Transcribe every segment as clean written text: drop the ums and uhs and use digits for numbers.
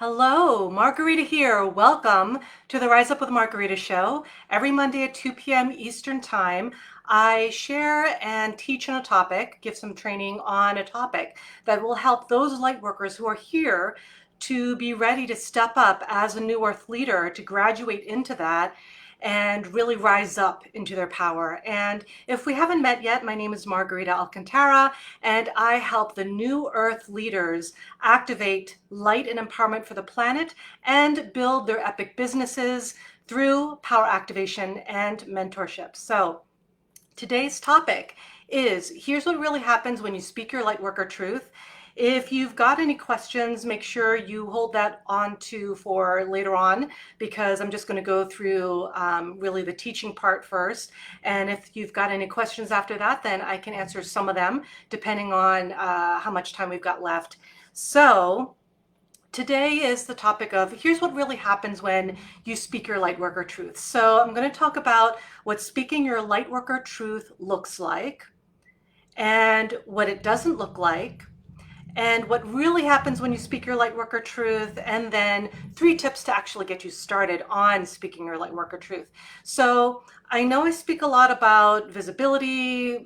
Hello, Margarita here. Welcome to the Rise Up with Margarita show. Every Monday at 2 p.m. Eastern Time, I share and teach on a topic, give some training on a topic that will help those light workers who are here to be ready to step up as a new earth leader, to graduate into that and really rise up into their power. And if we haven't met yet, my name is Margarita Alcantara, and I help the new earth leaders activate light and empowerment for the planet and build their epic businesses through power activation and mentorship. So today's topic is, here's what really happens when you speak your Lightworker truth. If you've got any questions, make sure you hold that on to for later on, because I'm just going to go through really the teaching part first. And if you've got any questions after that, then I can answer some of them depending on how much time we've got left. So today is the topic of, here's what really happens when you speak your Lightworker truth. So I'm going to talk about what speaking your Lightworker truth looks like and what it doesn't look like, and what really happens when you speak your Lightworker truth, and then 3 tips to actually get you started on speaking your Lightworker truth. So I know I speak a lot about visibility,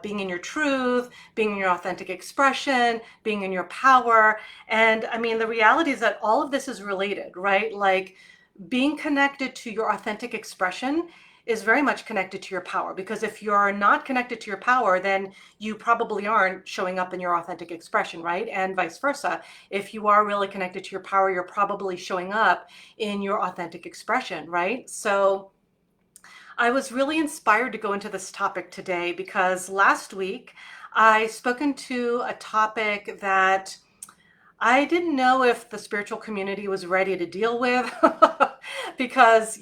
being in your truth, being in your authentic expression, being in your power. And I mean, the reality is that all of this is related, right? Like, being connected to your authentic expression is very much connected to your power, because if you're not connected to your power, then you probably aren't showing up in your authentic expression, right? And vice versa. If you are really connected to your power, you're probably showing up in your authentic expression, right? So I was really inspired to go into this topic today because last week I spoken to a topic that I didn't know if the spiritual community was ready to deal with because,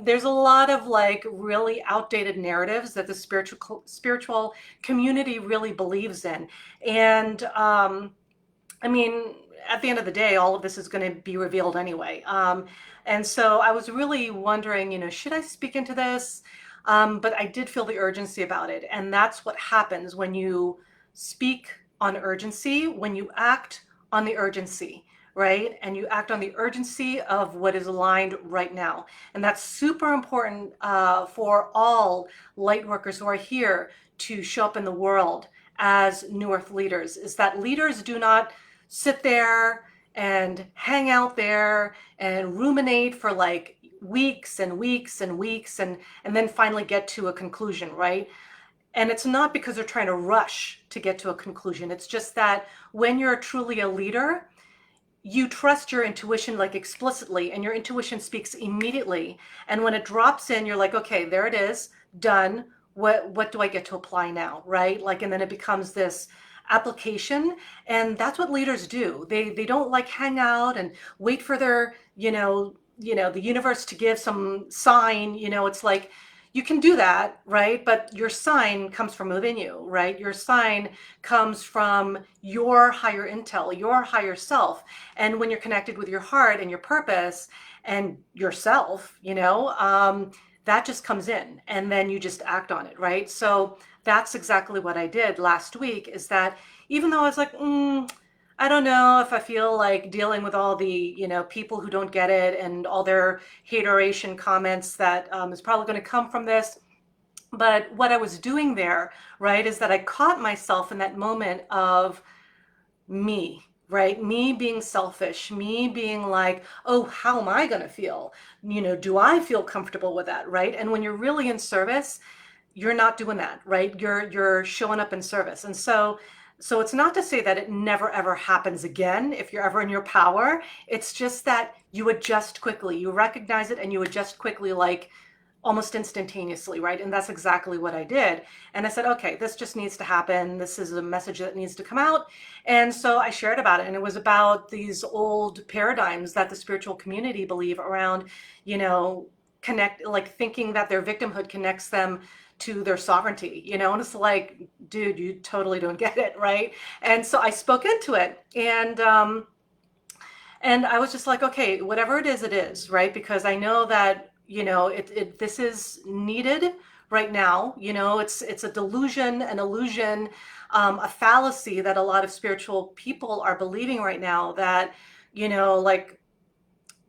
there's a lot of like really outdated narratives that the spiritual community really believes in. And I mean, at the end of the day, all of this is going to be revealed anyway. And so I was really wondering, should I speak into this? But I did feel the urgency about it. And that's what happens when you speak on urgency, when you act on the urgency, right? And you act on the urgency of what is aligned right now. And that's super important for all light workers who are here to show up in the world as new earth leaders, is that leaders do not sit there and hang out there and ruminate for like weeks and weeks and weeks and then finally get to a conclusion, right? And it's not because they're trying to rush to get to a conclusion. It's just that when you're truly a leader, you trust your intuition like explicitly, and your intuition speaks immediately. And when it drops in, you're like, okay, there it is, done. What do I get to apply now, right? Like, and then it becomes this application. And that's what leaders do. They don't like hang out and wait for their, the universe to give some sign. It's like, you can do that, right? But your sign comes from within you, right? Your sign comes from your higher intel, your higher self. And when you're connected with your heart and your purpose and yourself, that just comes in, and then you just act on it, right? So that's exactly what I did last week, is that even though I was like, I don't know if I feel like dealing with all the, people who don't get it and all their hateration comments that is probably going to come from this. But what I was doing there, right, is that I caught myself in that moment of me, right? Me being selfish, me being like, oh, how am I going to feel? Do I feel comfortable with that, right? And when you're really in service, you're not doing that, right? You're showing up in service. And so it's not to say that it never ever happens again if you're ever in your power. It's just that you adjust quickly. You recognize it and you adjust quickly, like almost instantaneously, right? And that's exactly what I did. And I said, okay, this just needs to happen. This is a message that needs to come out. And so I shared about it. And it was about these old paradigms that the spiritual community believe around, like thinking that their victimhood connects them to their sovereignty, and it's like, dude, you totally don't get it, right? And so I spoke into it, and I was just like, okay, whatever it is, right? Because I know that, this is needed right now. It's a delusion, an illusion, a fallacy that a lot of spiritual people are believing right now, that like,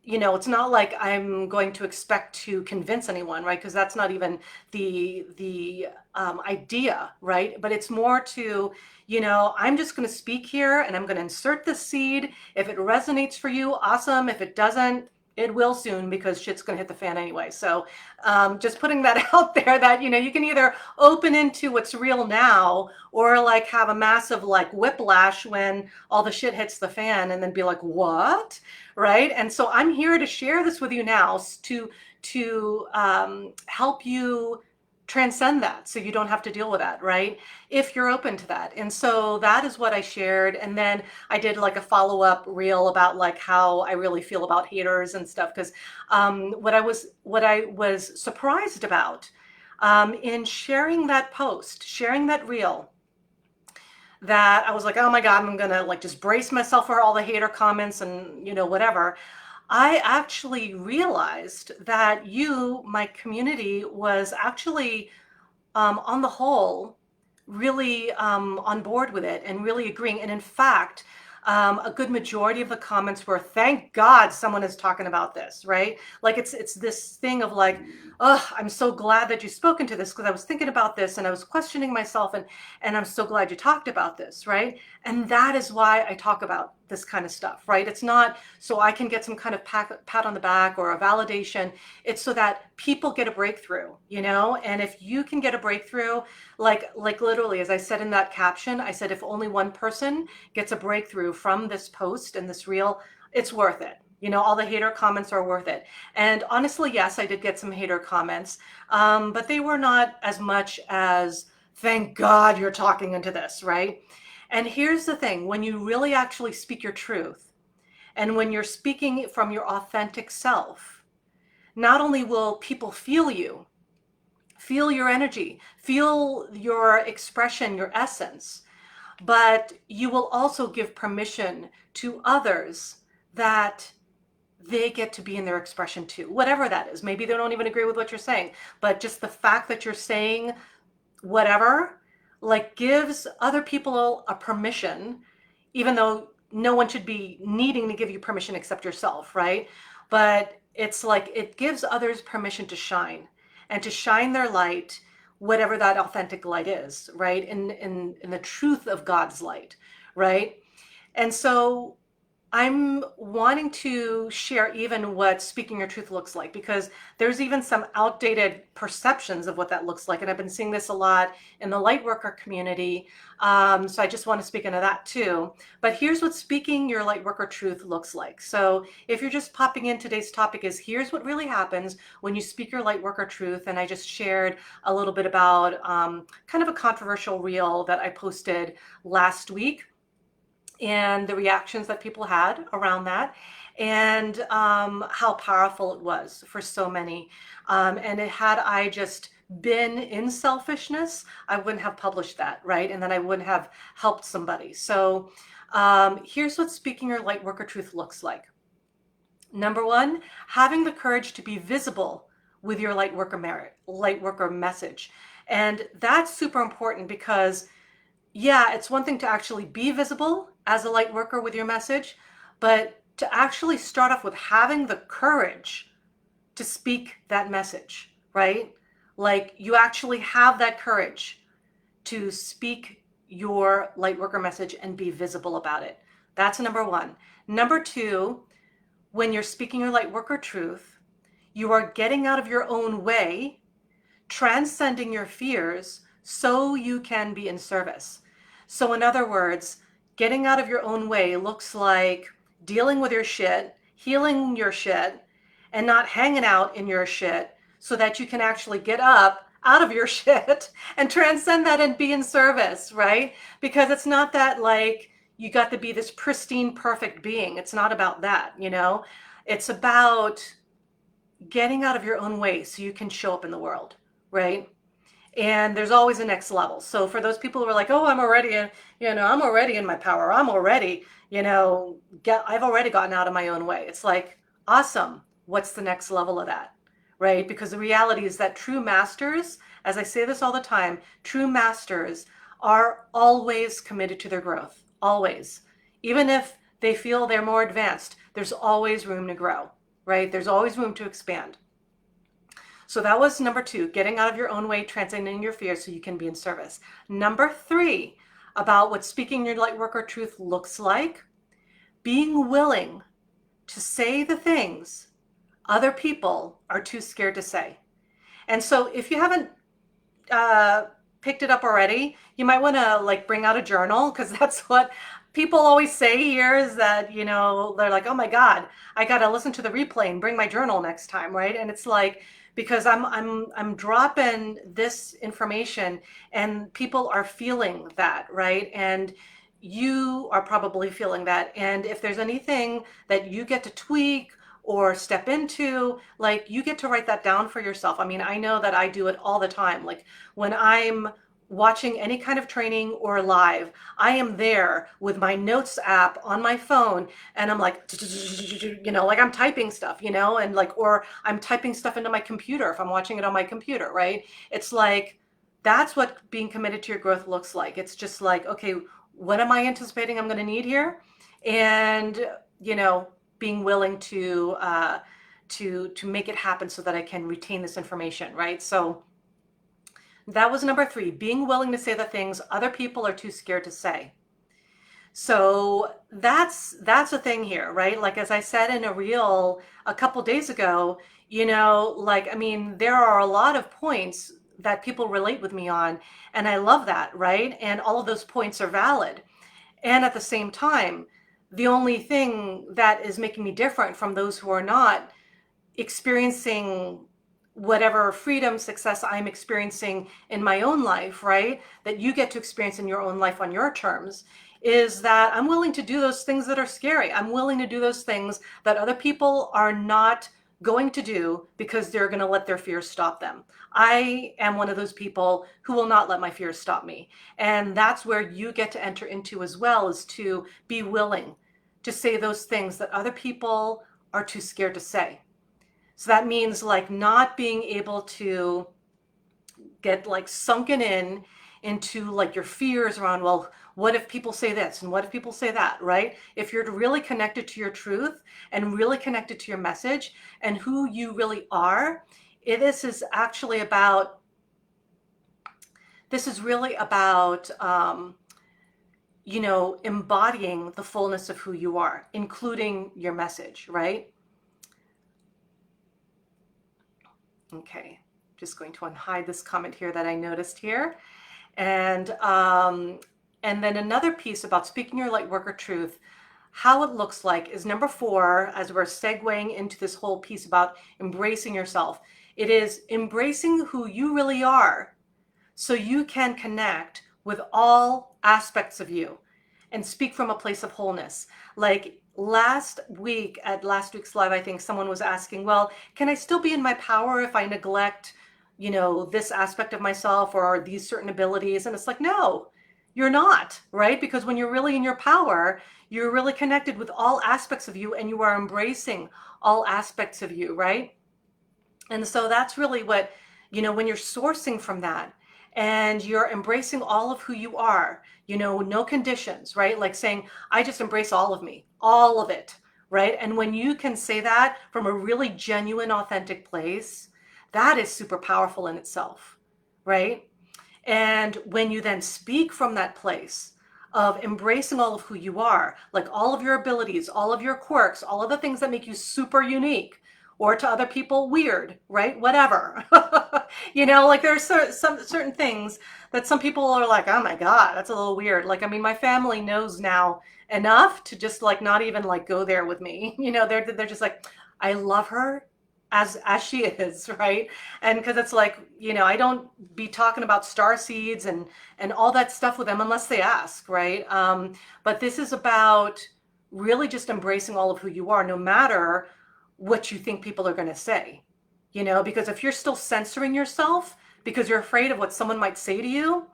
it's not like I'm going to expect to convince anyone, right? Because that's not even the idea, right? But it's more to, I'm just going to speak here and I'm going to insert the seed. If it resonates for you, awesome. If it doesn't, it will soon, because shit's going to hit the fan anyway. So just putting that out there, that, you can either open into what's real now, or like have a massive like whiplash when all the shit hits the fan, and then be like, what? Right? And so I'm here to share this with you now, to help you transcend that, so you don't have to deal with that, right? If you're open to that. And so that is what I shared. And then I did like a follow-up reel about like how I really feel about haters and stuff. Because what I was surprised about in sharing that post, sharing that reel, that I was like, oh my God, I'm gonna like just brace myself for all the hater comments and whatever. I actually realized that my community, was actually on the whole really on board with it and really agreeing. And in fact, a good majority of the comments were, thank God someone is talking about this, right? Like it's this thing of like, oh, I'm so glad that you've spoken to this, because I was thinking about this and I was questioning myself, and I'm so glad you talked about this, right? And that is why I talk about this kind of stuff, right? It's not so I can get some kind of pat on the back or a validation. It's so that people get a breakthrough, and if you can get a breakthrough, like literally, as I said in that caption, I said, if only one person gets a breakthrough from this post and this reel, it's worth it. All the hater comments are worth it. And honestly, yes, I did get some hater comments, but they were not as much as, thank God you're talking into this, right? And here's the thing, when you really actually speak your truth, and when you're speaking from your authentic self, not only will people feel you, feel your energy, feel your expression, your essence, but you will also give permission to others that they get to be in their expression too, whatever that is. Maybe they don't even agree with what you're saying, but just the fact that you're saying whatever, like, gives other people a permission, even though no one should be needing to give you permission except yourself, right? But it's like it gives others permission to shine, and to shine their light, whatever that authentic light is, right? In the truth of God's light, right? And so I'm wanting to share even what speaking your truth looks like, because there's even some outdated perceptions of what that looks like. And I've been seeing this a lot in the Lightworker community. So I just want to speak into that too. But here's what speaking your Lightworker truth looks like. So if you're just popping in, today's topic is, here's what really happens when you speak your Lightworker truth. And I just shared a little bit about kind of a controversial reel that I posted last week, and the reactions that people had around that, and how powerful it was for so many. And had I just been in selfishness, I wouldn't have published that, right? And then I wouldn't have helped somebody. So here's what speaking your Lightworker truth looks like. Number one, having the courage to be visible with your Lightworker message. And that's super important, because yeah, it's one thing to actually be visible as a light worker with your message, but to actually start off with having the courage to speak that message, right? Like, you actually have that courage to speak your light worker message and be visible about it. That's number one. Number two, when you're speaking your light worker truth, you are getting out of your own way, transcending your fears, so you can be in service. So in other words, getting out of your own way looks like dealing with your shit, healing your shit, and not hanging out in your shit, so that you can actually get up out of your shit and transcend that and be in service, right? Because it's not that like you got to be this pristine, perfect being. It's not about that, It's about getting out of your own way so you can show up in the world, right? And there's always a next level. So for those people who are like, oh, I'm already I'm already in my power, I'm already, I've already gotten out of my own way. It's like, awesome. What's the next level of that? Right? Because the reality is that true masters, as I say this all the time, true masters are always committed to their growth. Always. Even if They feel they're more advanced. There's always room to grow, right? There's always room to expand. So that was number 2, getting out of your own way, transcending your fears so you can be in service. Number 3, about what speaking your light worker truth looks like, being willing to say the things other people are too scared to say. And so if you haven't picked it up already, you might want to like bring out a journal, because that's what people always say here, is that, you know, they're like, oh my God, I got to listen to the replay and bring my journal next time, right? And it's like, because I'm dropping this information and people are feeling that, right? And you are probably feeling that. And if there's anything that you get to tweak or step into, like, you get to write that down for yourself. I mean, I know that I do it all the time. Like when I'm watching any kind of training or live, I am there with my notes app on my phone, and I'm like, you know, like I'm typing stuff, you know, and like, or I'm typing stuff into my computer if I'm watching it on my computer, right? It's like, that's what being committed to your growth looks like. It's just like, okay, what am I anticipating I'm going to need here? And, you know, being willing to make it happen so that I can retain this information, right? So that was number 3, being willing to say the things other people are too scared to say. So that's a thing here, right? Like, as I said in a reel a couple days ago, you know, like, I mean, there are a lot of points that people relate with me on, and I love that, right? And all of those points are valid. And at the same time, the only thing that is making me different from those who are not experiencing whatever freedom, success I'm experiencing in my own life, right? That you get to experience in your own life on your terms, is that I'm willing to do those things that are scary. I'm willing to do those things that other people are not going to do because they're going to let their fears stop them. I am one of those people who will not let my fears stop me. And that's where you get to enter into as well, is to be willing to say those things that other people are too scared to say. So that means like not being able to get like sunken into like your fears around, well, what if people say this and what if people say that, right? If you're really connected to your truth and really connected to your message and who you really are, this is actually about, this is really about, you know, embodying the fullness of who you are, including your message, right? Okay, just going to unhide this comment here that I noticed here. And then another piece about speaking your light worker truth, how it looks like, is number 4, as we're segueing into this whole piece about embracing yourself. It is embracing who you really are so you can connect with all aspects of you and speak from a place of wholeness. Like last week, at last week's live, I think someone was asking, well, can I still be in my power if I neglect, you know, this aspect of myself or these certain abilities? And it's like, no, you're not, right? Because when you're really in your power, you're really connected with all aspects of you and you are embracing all aspects of you, right? And so that's really what, you know, when you're sourcing from that and you're embracing all of who you are, you know, no conditions, right? Like saying, I just embrace all of me, all of it, right? And when you can say that from a really genuine, authentic place, that is super powerful in itself, right? And when you then speak from that place of embracing all of who you are, like all of your abilities, all of your quirks, all of the things that make you super unique, or to other people weird, right? Whatever. You know, like there's some certain things that some people are like, oh my God, that's a little weird. Like, I mean, my family knows now enough to just like not even like go there with me. You know, they're just like, I love her as she is, right? And because it's like, you know, I don't be talking about star seeds and all that stuff with them unless they ask, right? But this is about really just embracing all of who you are, no matter what you think people are going to say, you know, because if you're still censoring yourself because you're afraid of what someone might say to you,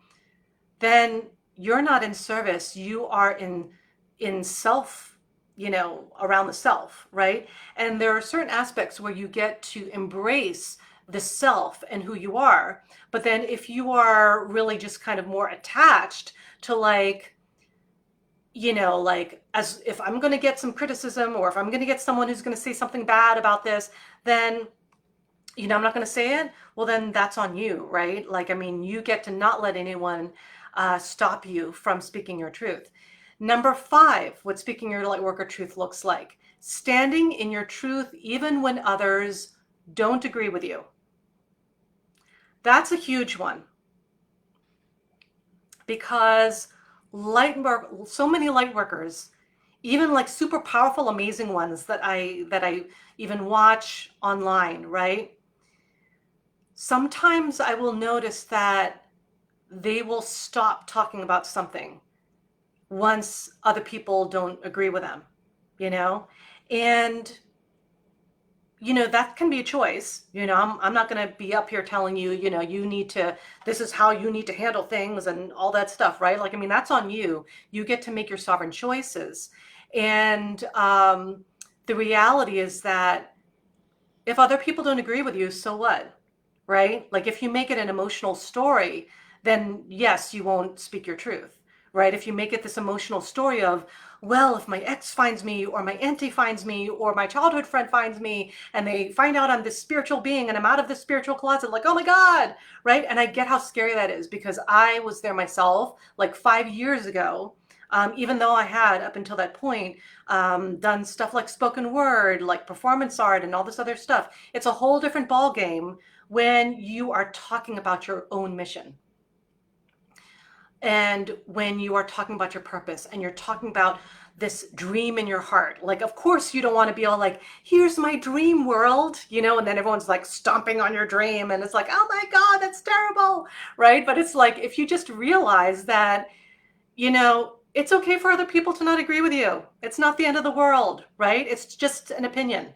then you're not in service. You are in self, you know, around the self, right? And there are certain aspects where you get to embrace the self and who you are. But then if you are really just kind of more attached to like, like as if I'm going to get some criticism, or if I'm going to get someone who's going to say something bad about this, then, I'm not going to say it. Well, then that's on you, right? Like, I mean, you get to not let anyone stop you from speaking your truth. Number 5, what speaking your light worker truth looks like: standing in your truth even when others don't agree with you. That's a huge one, because so many light workers, even like super powerful, amazing ones that I even watch online, right? Sometimes I will notice that they will stop talking about something once other people don't agree with them, you know? And that can be a choice. I'm not going to be up here telling you, you need to, this is how you need to handle things and all that stuff, right? Like, I mean, that's on you. You get to make your sovereign choices. And the reality is that if other people don't agree with you, so what? Right? Like, if you make it an emotional story, then yes, you won't speak your truth, right? If you make it this emotional story of, well, if my ex finds me, or my auntie finds me, or my childhood friend finds me, and they find out I'm this spiritual being and I'm out of this spiritual closet, like, oh my God, right? And I get how scary that is, because I was there myself like 5 years ago. Even though I had, up until that point, done stuff like spoken word, like performance art, and all this other stuff. It's a whole different ball game when you are talking about your own mission, and when you are talking about your purpose, and you're talking about this dream in your heart. Like, of course, you don't want to be all like, here's my dream world, and then everyone's like stomping on your dream, and it's like, oh my God, that's terrible, right? But it's like, if you just realize that, it's okay for other people to not agree with you. It's not the end of the world, right? It's just an opinion.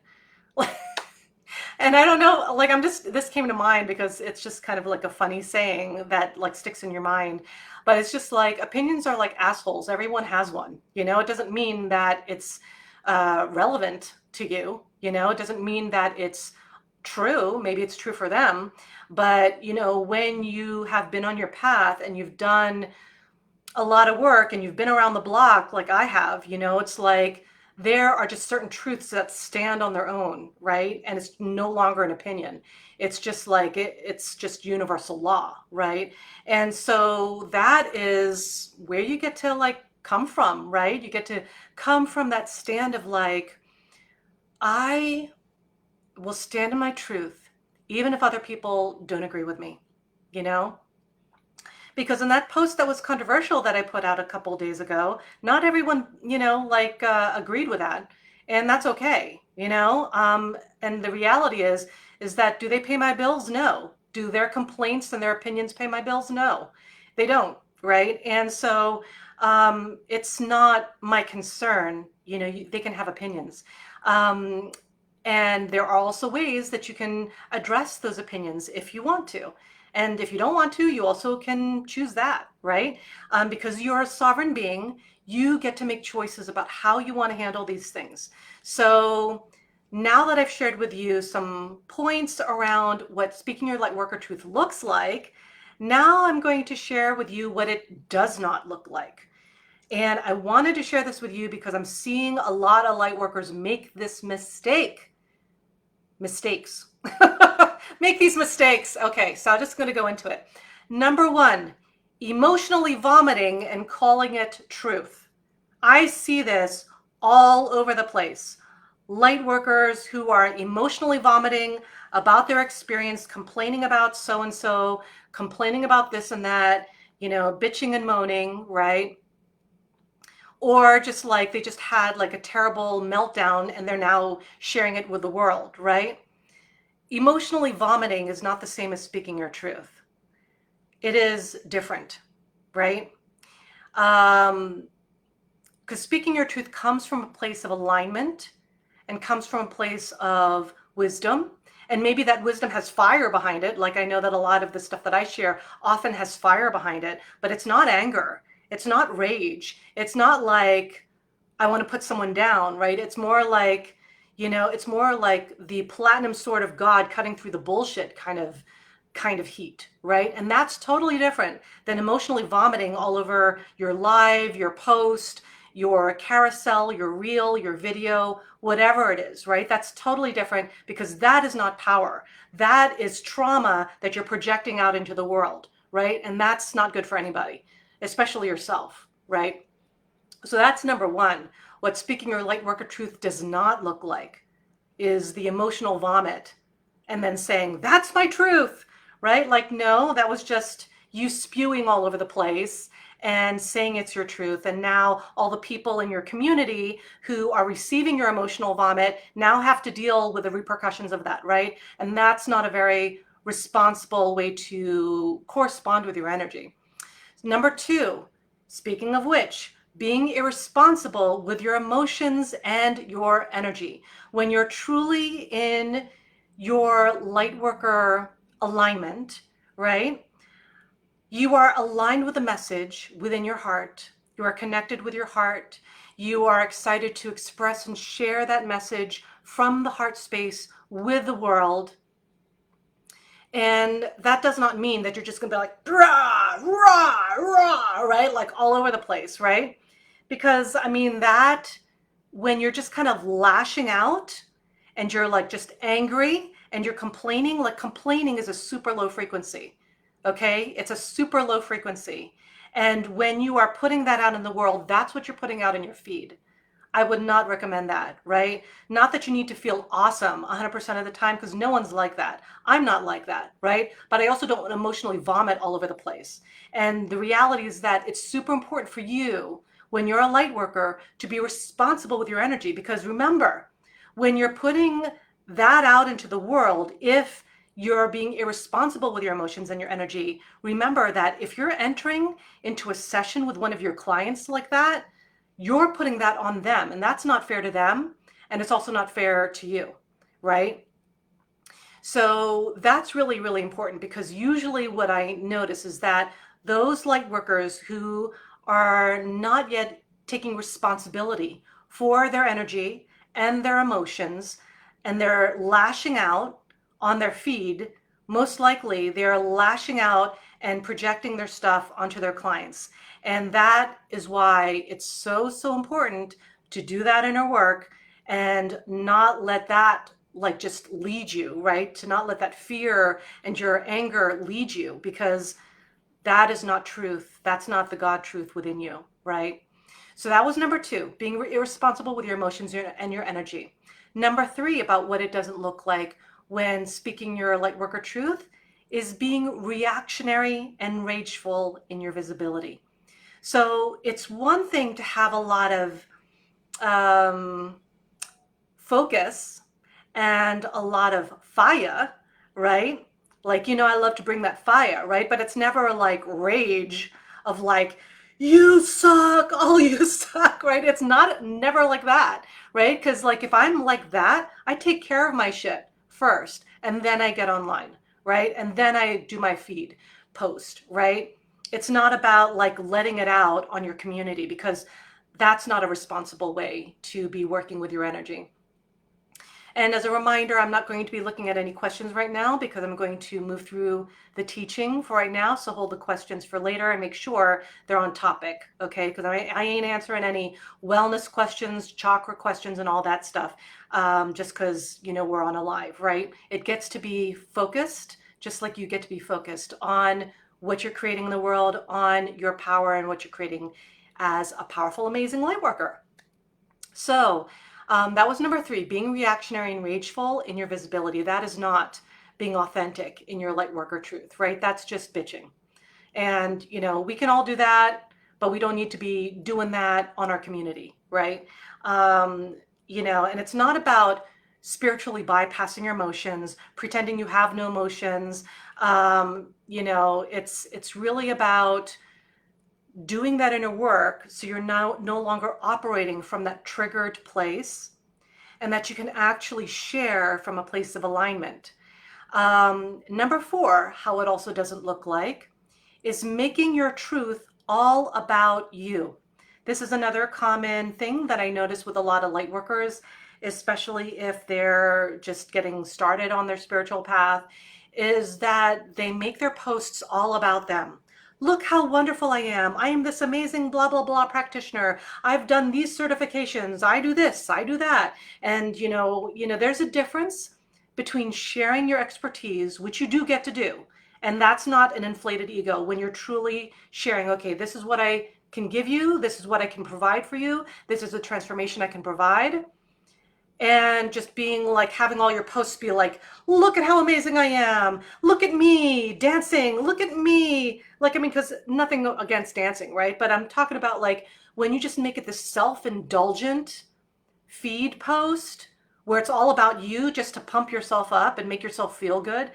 And I don't know, like, this came to mind because it's just kind of like a funny saying that like sticks in your mind. But it's just like, opinions are like assholes. Everyone has one. It doesn't mean that it's relevant to you. It doesn't mean that it's true. Maybe it's true for them. But, when you have been on your path and you've done a lot of work and you've been around the block like I have, it's like there are just certain truths that stand on their own, right? And it's no longer an opinion. It's just like it's just universal law, right? And so that is where you get to like come from, right? You get to come from that stand of like, I will stand in my truth even if other people don't agree with me, you know? Because in that post that was controversial that I put out a couple days ago, not everyone, like agreed with that, and that's okay, and the reality is that, do they pay my bills? No. Do their complaints and their opinions pay my bills? No, they don't, right? And so it's not my concern. They can have opinions. And there are also ways that you can address those opinions if you want to. And if you don't want to, you also can choose that, right? Because you're a sovereign being, you get to make choices about how you want to handle these things. So now that I've shared with you some points around what speaking your light worker truth looks like, now I'm going to share with you what it does not look like. And I wanted to share this with you because I'm seeing a lot of light workers make this mistakes. Make these mistakes. Okay, so I'm just going to go into it. Number 1, emotionally vomiting and calling it truth. I see this all over the place. Light workers who are emotionally vomiting about their experience, complaining about so-and-so, complaining about this and that, bitching and moaning, right? Or just like they just had like a terrible meltdown and they're now sharing it with the world, right? Emotionally vomiting is not the same as speaking your truth. It is different, right? Because speaking your truth comes from a place of alignment and comes from a place of wisdom. And maybe that wisdom has fire behind it. Like, I know that a lot of the stuff that I share often has fire behind it, but it's not anger. It's not rage. It's not like I want to put someone down, right? It's more like, it's more like the platinum sword of God cutting through the bullshit kind of heat, right? And that's totally different than emotionally vomiting all over your live, your post, your carousel, your reel, your video, whatever it is, right? That's totally different because that is not power. That is trauma that you're projecting out into the world, right? And that's not good for anybody, especially yourself, right? So that's number one. What speaking your light worker truth does not look like is the emotional vomit and then saying, that's my truth, right? Like, no, that was just you spewing all over the place and saying it's your truth. And now all the people in your community who are receiving your emotional vomit now have to deal with the repercussions of that, right? And that's not a very responsible way to correspond with your energy. Number two, speaking of which, being irresponsible with your emotions and your energy. When you're truly in your Lightworker alignment, right? You are aligned with the message within your heart. You are connected with your heart. You are excited to express and share that message from the heart space with the world. And that does not mean that you're just gonna be like, rah, rah, rah, right? Like all over the place, right? Because I mean, that when you're just kind of lashing out and you're like just angry and you're complaining, like complaining is a super low frequency, okay? It's a super low frequency. And when you are putting that out in the world, that's what you're putting out in your feed. I would not recommend that, right? Not that you need to feel awesome 100% of the time, because no one's like that. I'm not like that, right? But I also don't want to emotionally vomit all over the place. And the reality is that it's super important for you when you're a light worker to be responsible with your energy, because remember, when you're putting that out into the world, if you're being irresponsible with your emotions and your energy, remember that if you're entering into a session with one of your clients like that, you're putting that on them, and that's not fair to them, and it's also not fair to you, right? So that's really, really important, because usually what I notice is that those light workers who are not yet taking responsibility for their energy and their emotions, and they're lashing out on their feed, most likely they're lashing out and projecting their stuff onto their clients. And that is why it's so, so important to do that inner work and not let that like just lead you, right? To not let that fear and your anger lead you, because that is not truth. That's not the God truth within you, right? So that was number two, being irresponsible with your emotions and your energy. Number three, about what it doesn't look like when speaking your light worker truth, is being reactionary and rageful in your visibility. So it's one thing to have a lot of um, focus and a lot of fire, right? Like, I love to bring that fire, right? But it's never like rage of like, you suck, oh, you suck, right? It's never like that, right? Because like if I'm like that, I take care of my shit first and then I get online, right? And then I do my feed post, right? It's not about like letting it out on your community, because that's not a responsible way to be working with your energy. And as a reminder, I'm not going to be looking at any questions right now, because I'm going to move through the teaching for right now. So hold the questions for later and make sure they're on topic, okay? Because I ain't answering any wellness questions, chakra questions, and all that stuff, just because, we're on a live, right? It gets to be focused, just like you get to be focused on what you're creating in the world, on your power, and what you're creating as a powerful, amazing light worker. So that was number three, being reactionary and rageful in your visibility. That is not being authentic in your light worker truth, right? That's just bitching. And, we can all do that, but we don't need to be doing that on our community, right? And it's not about spiritually bypassing your emotions, pretending you have no emotions. It's really about doing that inner work so you're now no longer operating from that triggered place, and that you can actually share from a place of alignment. Number four, how it also doesn't look like, is making your truth all about you. This is another common thing that I notice with a lot of light workers, especially if they're just getting started on their spiritual path, is that they make their posts all about them. look how wonderful I am. I am this amazing blah, blah, blah practitioner. I've done these certifications. I do this, I do that. And there's a difference between sharing your expertise, which you do get to do. And that's not an inflated ego when you're truly sharing, okay, this is what I can give you. This is what I can provide for you. This is the transformation I can provide. And just being like, having all your posts be like, look at how amazing I am. Look at me dancing. Look at me. Like, I mean, because nothing against dancing, right? But I'm talking about like when you just make it this self-indulgent feed post where it's all about you just to pump yourself up and make yourself feel good.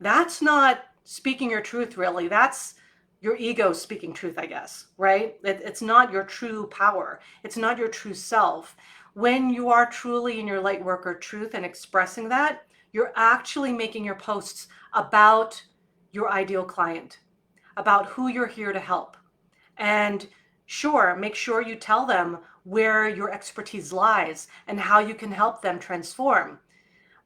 That's not speaking your truth, really. That's your ego speaking truth, I guess, right? It's not your true power. It's not your true self. When you are truly in your light worker truth and expressing that, you're actually making your posts about your ideal client, about who you're here to help. And sure, make sure you tell them where your expertise lies and how you can help them transform.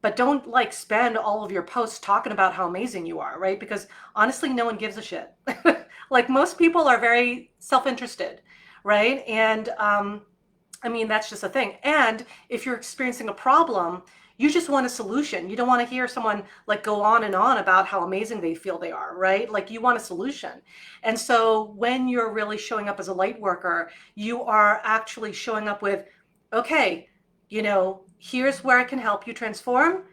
But don't like spend all of your posts talking about how amazing you are, right? Because honestly, no one gives a shit. Like most people are very self-interested, right? And I mean, that's just a thing. And if you're experiencing a problem, you just want a solution. You don't want to hear someone like go on and on about how amazing they feel they are, right? Like you want a solution. And so when you're really showing up as a light worker, you are actually showing up with, okay, here's where I can help you transform.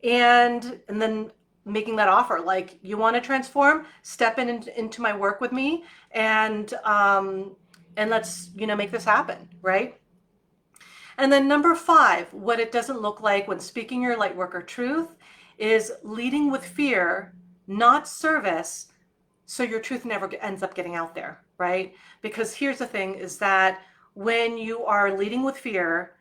And then making that offer, like you want to transform, step into my work with me and let's, make this happen, right? And then number 5, what it doesn't look like when speaking your light worker truth is leading with fear, not service, so your truth never ends up getting out there, right? Because here's the thing is that when you are leading with fear,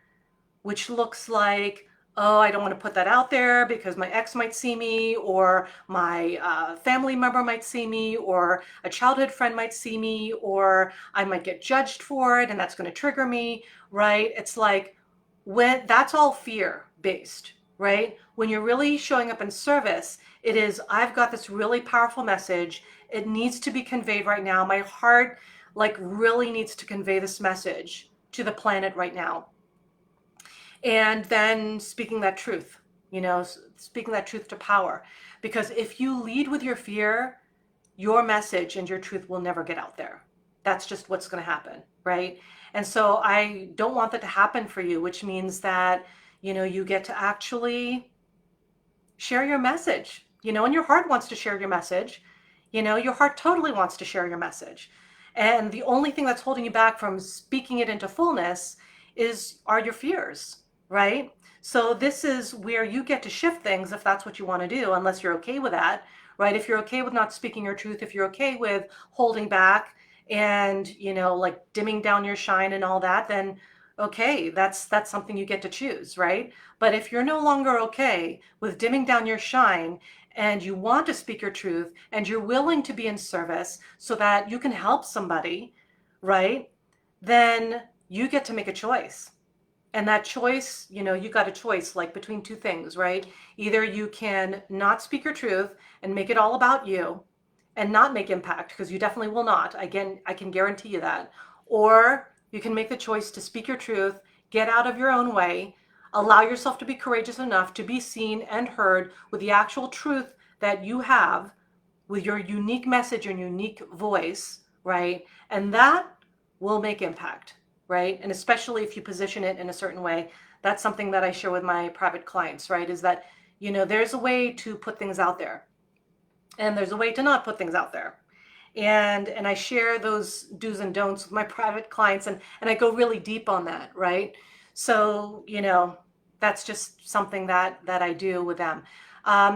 which looks like, oh, I don't want to put that out there because my ex might see me, or my family member might see me, or a childhood friend might see me, or I might get judged for it and that's going to trigger me, right? It's like when that's all fear based, right? When you're really showing up in service, it is, I've got this really powerful message. It needs to be conveyed right now. My heart like really needs to convey this message to the planet right now. And then speaking that truth, speaking that truth to power. Because if you lead with your fear, your message and your truth will never get out there. That's just what's going to happen, right? And so I don't want that to happen for you, which means that, you get to actually share your message, and your heart wants to share your message. Your heart totally wants to share your message. And the only thing that's holding you back from speaking it into fullness are your fears, right? So this is where you get to shift things if that's what you want to do, unless you're okay with that, right? If you're okay with not speaking your truth, if you're okay with holding back and, like dimming down your shine and all that, then okay, that's something you get to choose, right? But if you're no longer okay with dimming down your shine and you want to speak your truth and you're willing to be in service so that you can help somebody, right? Then you get to make a choice. And that choice, you got a choice like between two things, right? Either you can not speak your truth and make it all about you and not make impact, because you definitely will not. Again, I can guarantee you that. Or you can make the choice to speak your truth, get out of your own way, allow yourself to be courageous enough to be seen and heard with the actual truth that you have, with your unique message and unique voice, right? And that will make impact, right? And especially if you position it in a certain way. That's something that I share with my private clients, right? Is that, there's a way to put things out there and there's a way to not put things out there. And I share those do's and don'ts with my private clients, and I go really deep on that, right? So, that's just something that I do with them.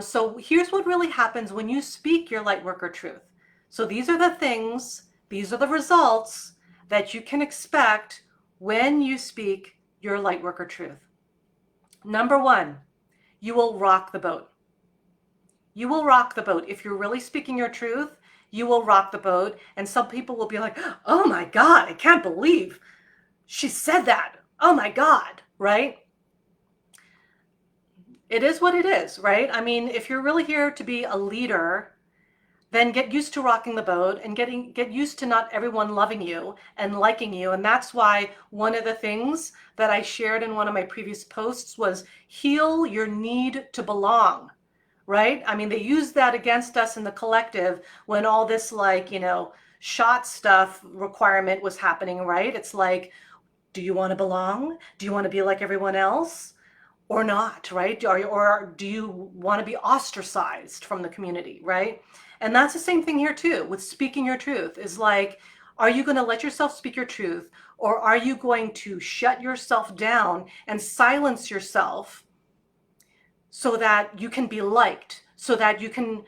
So here's what really happens when you speak your Lightworker truth. So these are the things, these are the results that you can expect when you speak your Lightworker truth. Number 1, you will rock the boat. You will rock the boat. If you're really speaking your truth, you will rock the boat. And some people will be like, oh my God, I can't believe she said that. Oh my God, right? It is what it is, right? I mean, if you're really here to be a leader, then get used to rocking the boat and get used to not everyone loving you and liking you. And that's why one of the things that I shared in one of my previous posts was heal your need to belong, right? I mean, they used that against us in the collective when all this, like, shot stuff requirement was happening, right? It's like, do you want to belong? Do you want to be like everyone else? Or not, right? Or do you want to be ostracized from the community, right? And that's the same thing here too with speaking your truth. Is like, are you going to let yourself speak your truth, or are you going to shut yourself down and silence yourself so that you can be liked, so that you can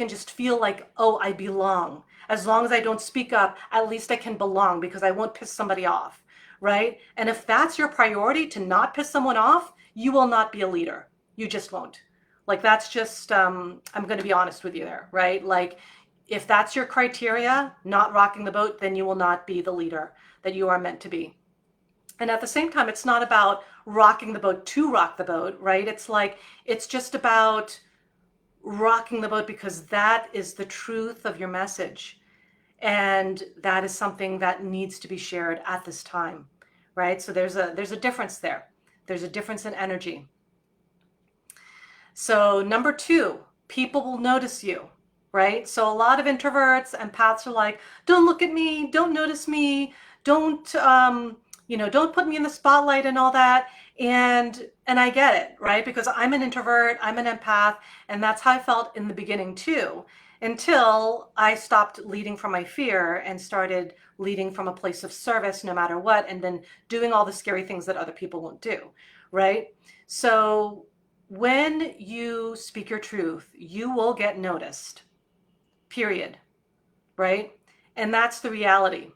just feel like, oh, I belong. As long as I don't speak up, at least I can belong because I won't piss somebody off, right? And if that's your priority, to not piss someone off, you will not be a leader. You just won't. Like, that's just, I'm going to be honest with you there, right? Like, if that's your criteria, not rocking the boat, then you will not be the leader that you are meant to be. And at the same time, it's not about rocking the boat to rock the boat, right? It's like, it's just about rocking the boat because that is the truth of your message. And that is something that needs to be shared at this time, right? So there's a difference there. There's a difference in energy. So number 2, people will notice you, right? So a lot of introverts and empaths are like, don't look at me, don't notice me, don't put me in the spotlight and all that. And I get it, right? Because I'm an introvert, I'm an empath, and that's how I felt in the beginning too, until I stopped leading from my fear and started leading from a place of service no matter what, and then doing all the scary things that other people won't do, right? So when you speak your truth, you will get noticed, period, right? And that's the reality,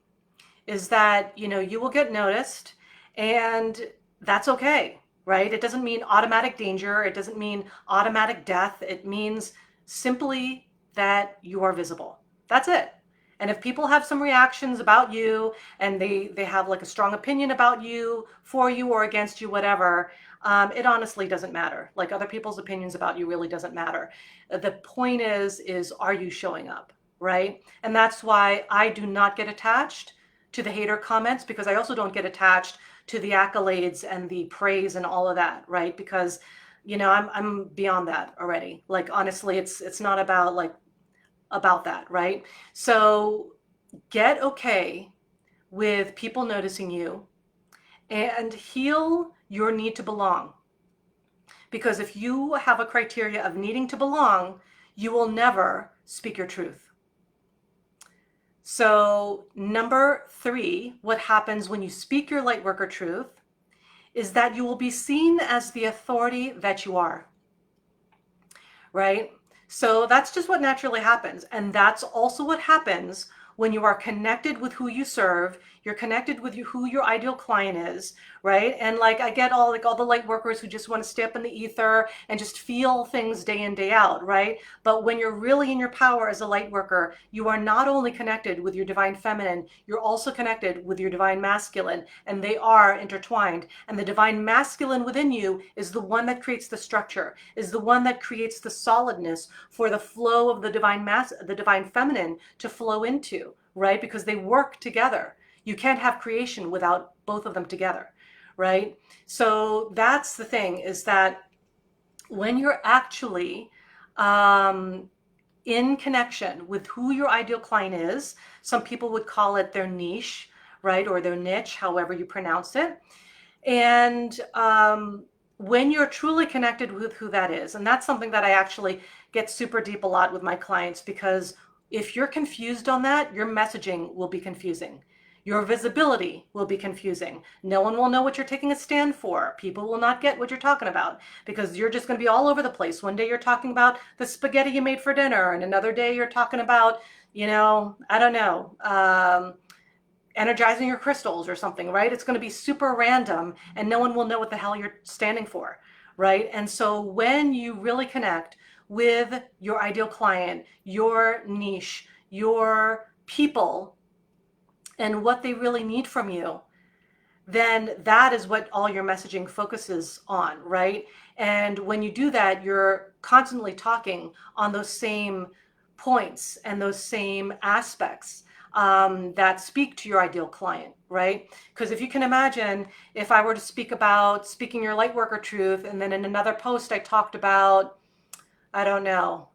is that, you will get noticed, and that's okay, right? It doesn't mean automatic danger. It doesn't mean automatic death. It means simply that you are visible. That's it. And if people have some reactions about you, and they have like a strong opinion about you, for you or against you, whatever, it honestly doesn't matter. Like, other people's opinions about you really doesn't matter. The point is are you showing up, right? And that's why I do not get attached to the hater comments, because I also don't get attached to the accolades and the praise and all of that, right? Because I'm beyond that already. Like, honestly, it's not about that, right? So get okay with people noticing you and heal your need to belong. Because if you have a criteria of needing to belong, you will never speak your truth. So number 3, what happens when you speak your Lightworker truth is that you will be seen as the authority that you are, right? So that's just what naturally happens. And that's also what happens when you are connected with who you serve, you're connected with who your ideal client is, right? And like, I get all the light workers who just want to stay up in the ether and just feel things day in, day out, right? But when you're really in your power as a light worker, you are not only connected with your divine feminine, you're also connected with your divine masculine, and they are intertwined. And the divine masculine within you is the one that creates the structure, is the one that creates the solidness for the flow of the divine feminine to flow into, right? Because they work together. You can't have creation without both of them together, right? So that's the thing, is that when you're actually in connection with who your ideal client is, some people would call it their niche, right? Or their niche, however you pronounce it. And when you're truly connected with who that is, and that's something that I actually get super deep a lot with my clients, because if you're confused on that, your messaging will be confusing. Your visibility will be confusing. No one will know what you're taking a stand for. People will not get what you're talking about, because you're just going to be all over the place. One day you're talking about the spaghetti you made for dinner, and another day you're talking about, I don't know, energizing your crystals or something, right? It's going to be super random, and no one will know what the hell you're standing for, right? And so when you really connect with your ideal client, your niche, your people, and what they really need from you, then that is what all your messaging focuses on, right? And when you do that, you're constantly talking on those same points and those same aspects that speak to your ideal client, right? Because if you can imagine, if I were to speak about speaking your Lightworker truth, and then in another post I talked about, I don't know,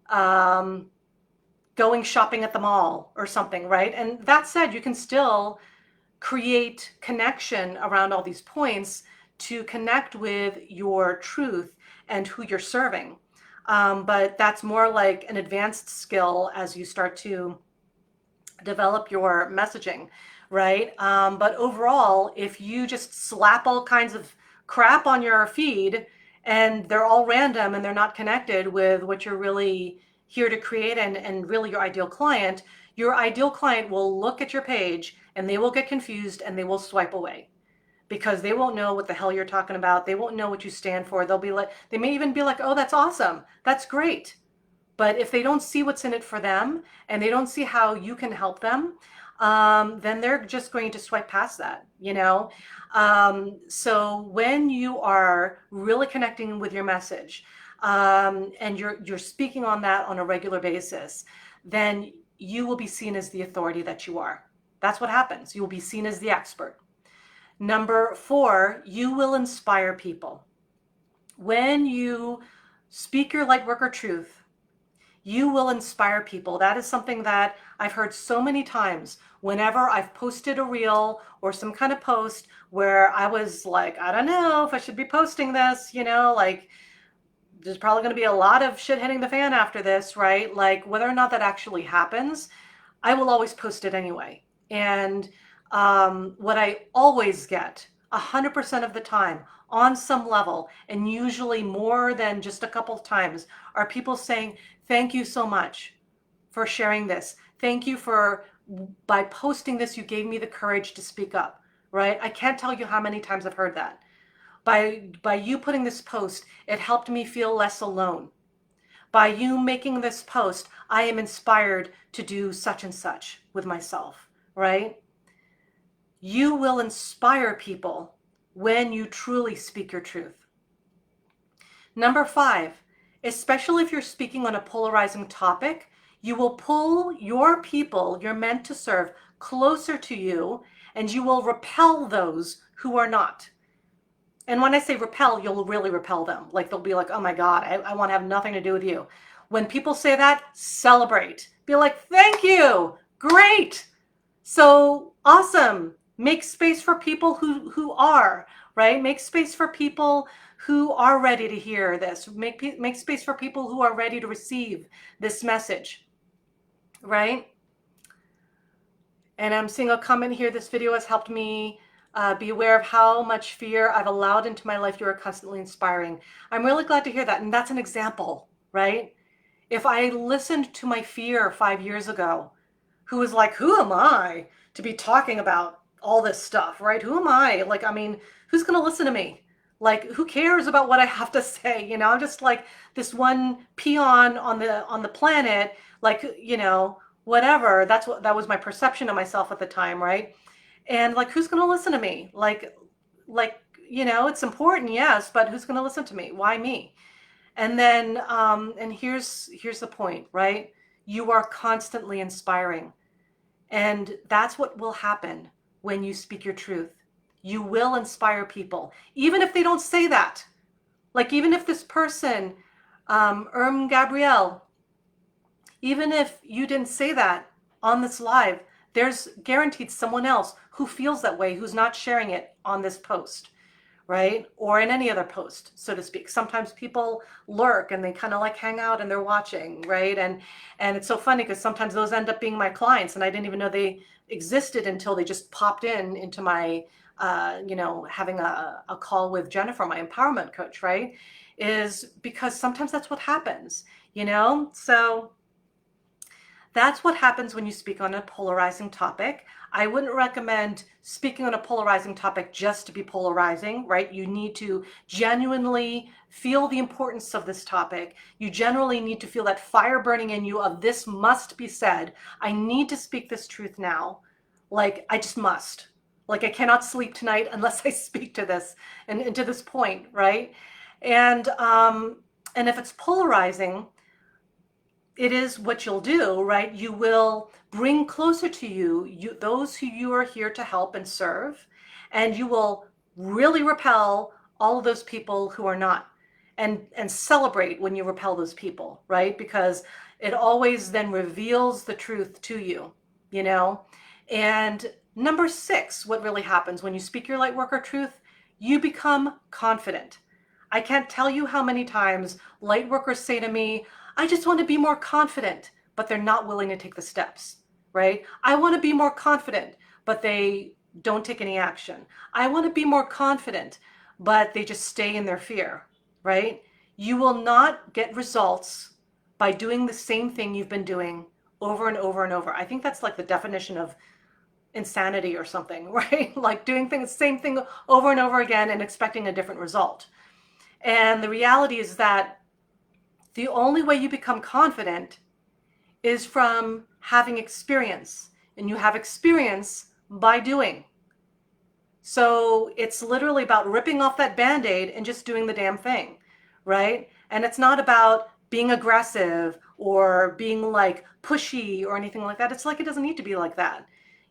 going shopping at the mall or something, right? And that said, you can still create connection around all these points to connect with your truth and who you're serving. But that's more like an advanced skill as you start to develop your messaging, right? But overall, if you just slap all kinds of crap on your feed and they're all random and they're not connected with what you're really here to create and really your ideal client will look at your page and they will get confused and they will swipe away because they won't know what the hell you're talking about. They won't know what you stand for. They'll be like, they may even be like, oh, that's awesome. That's great. But if they don't see what's in it for them and they don't see how you can help them, then they're just going to swipe past that, you know? So when you are really connecting with your message and you're speaking on that on a regular basis, then you will be seen as the authority that you are. That's what happens. You will be seen as the expert. Number 4, you will inspire people. When you speak your Lightworker truth, you will inspire people. That is something that I've heard so many times whenever I've posted a reel or some kind of post where I was like, I don't know if I should be posting this, you know, like there's probably going to be a lot of shit hitting the fan after this, right? Like whether or not that actually happens, I will always post it anyway. And what I always get 100% of the time on some level, and usually more than just a couple of times, are people saying, thank you so much for sharing this. Thank you for, by posting this, you gave me the courage to speak up, right? I can't tell you how many times I've heard that. By you putting this post, it helped me feel less alone. By you making this post, I am inspired to do such and such with myself, right? You will inspire people when you truly speak your truth. Number 5, especially if you're speaking on a polarizing topic, you will pull your people you're meant to serve closer to you, and you will repel those who are not. And when I say repel, you'll really repel them. Like they'll be like, oh my God, I want to have nothing to do with you. When people say that, celebrate. Be like, thank you. Great. So awesome. Make space for people who are, right? Make space for people who are ready to hear this. Make space for people who are ready to receive this message, right? And I'm seeing a comment here. This video has helped me be aware of how much fear I've allowed into my life. You are constantly inspiring. I'm really glad to hear that. And that's an example, right? If I listened to my fear 5 years ago, who was like, who am I to be talking about all this stuff, right? Who am I? Like, I mean, who's going to listen to me? Like, who cares about what I have to say? You know, I'm just like this one peon on the planet, like, you know, whatever. That was my perception of myself at the time, right? And like, who's going to listen to me? Like, you know, it's important, yes, but who's going to listen to me? Why me? And then, and here's the point, right? You are constantly inspiring. And that's what will happen when you speak your truth. You will inspire people, even if they don't say that. Like, even if this person, Gabrielle, even if you didn't say that on this live, there's guaranteed someone else who feels that way, who's not sharing it on this post, right? Or in any other post, so to speak. Sometimes people lurk and they kind of like hang out and they're watching, right? And it's so funny because sometimes those end up being my clients and I didn't even know they existed until they just popped into my, you know, having a call with Jennifer, my empowerment coach, right? Is because sometimes that's what happens, you know? So that's what happens when you speak on a polarizing topic. I wouldn't recommend speaking on a polarizing topic just to be polarizing, right? You need to genuinely feel the importance of this topic. You generally need to feel that fire burning in you of this must be said. I need to speak this truth now. Like, I just must. Like, I cannot sleep tonight unless I speak to this and to this point, right? And if it's polarizing, it is what you'll do, right? You will bring closer to those who you are here to help and serve, and you will really repel all of those people who are not, and celebrate when you repel those people, right? Because it always then reveals the truth to you, you know? And number 6, what really happens when you speak your light worker truth, you become confident. I can't tell you how many times light workers say to me, I just want to be more confident, but they're not willing to take the steps, right? I want to be more confident, but they don't take any action. I want to be more confident, but they just stay in their fear, right? You will not get results by doing the same thing you've been doing over and over and over. I think that's like the definition of insanity or something, right? Like doing things, same thing over and over again and expecting a different result. And the reality is that the only way you become confident is from having experience, and you have experience by doing. So it's literally about ripping off that Band-Aid and just doing the damn thing, right? And it's not about being aggressive or being like pushy or anything like that. It's like, it doesn't need to be like that.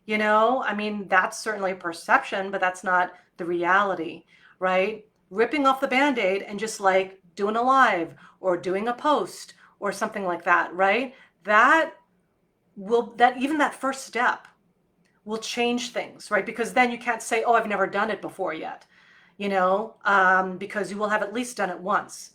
You know, I mean, that's certainly a perception, but that's not the reality, right? Ripping off the Band-Aid and just like doing a live or doing a post or something like that, right? That even that first step will change things, right? Because then you can't say, oh, I've never done it before yet, you know, because you will have at least done it once.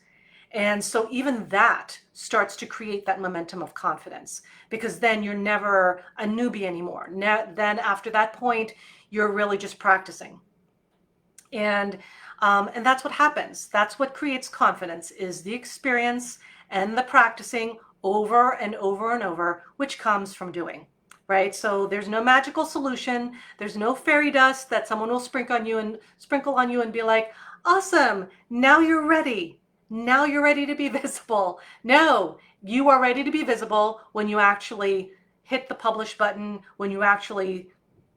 And so even that starts to create that momentum of confidence, because then you're never a newbie anymore. Then after that point, you're really just practicing. And that's what happens. That's what creates confidence, is the experience and the practicing over and over and over, which comes from doing, right? So there's no magical solution. There's no fairy dust that someone will sprinkle on you and be like, awesome, now you're ready. Now you're ready to be visible. No, you are ready to be visible when you actually hit the publish button, when you actually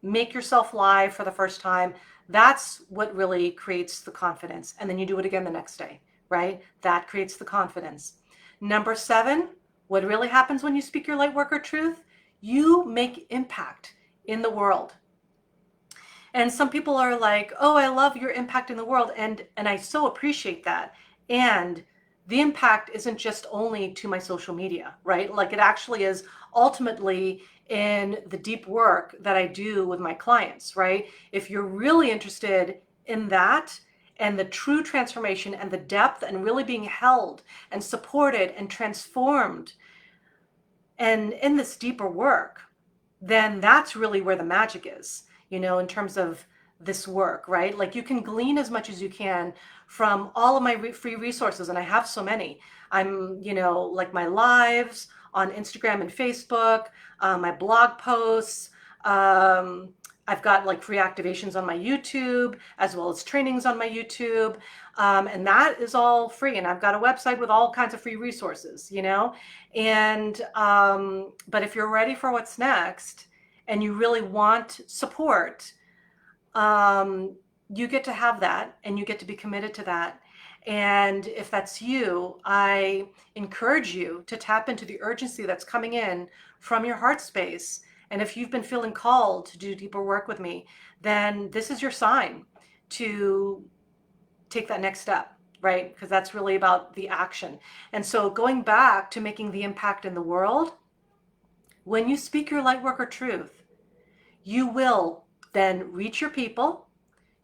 make yourself live for the first time. That's what really creates the confidence. And then you do it again the next day, right? That creates the confidence. Number 7, what really happens when you speak your light worker truth? You make impact in the world. And some people are like, oh, I love your impact in the world. And I so appreciate that. And the impact isn't just only to my social media, right? Like, it actually is ultimately in the deep work that I do with my clients, right? If you're really interested in that and the true transformation and the depth and really being held and supported and transformed and in this deeper work, then that's really where the magic is, you know, in terms of this work, right? Like, you can glean as much as you can from all of my free resources, and I have so many. I'm, you know, like my lives on Instagram and Facebook, my blog posts. I've got like free activations on my YouTube, as well as trainings on my YouTube. And that is all free. And I've got a website with all kinds of free resources, you know? And, but if you're ready for what's next and you really want support, you get to have that, and you get to be committed to that. And if that's you, I encourage you to tap into the urgency that's coming in from your heart space. And if you've been feeling called to do deeper work with me, then this is your sign to take that next step, right? Because that's really about the action. And so going back to making the impact in the world, when you speak your Lightworker truth, you will then reach your people.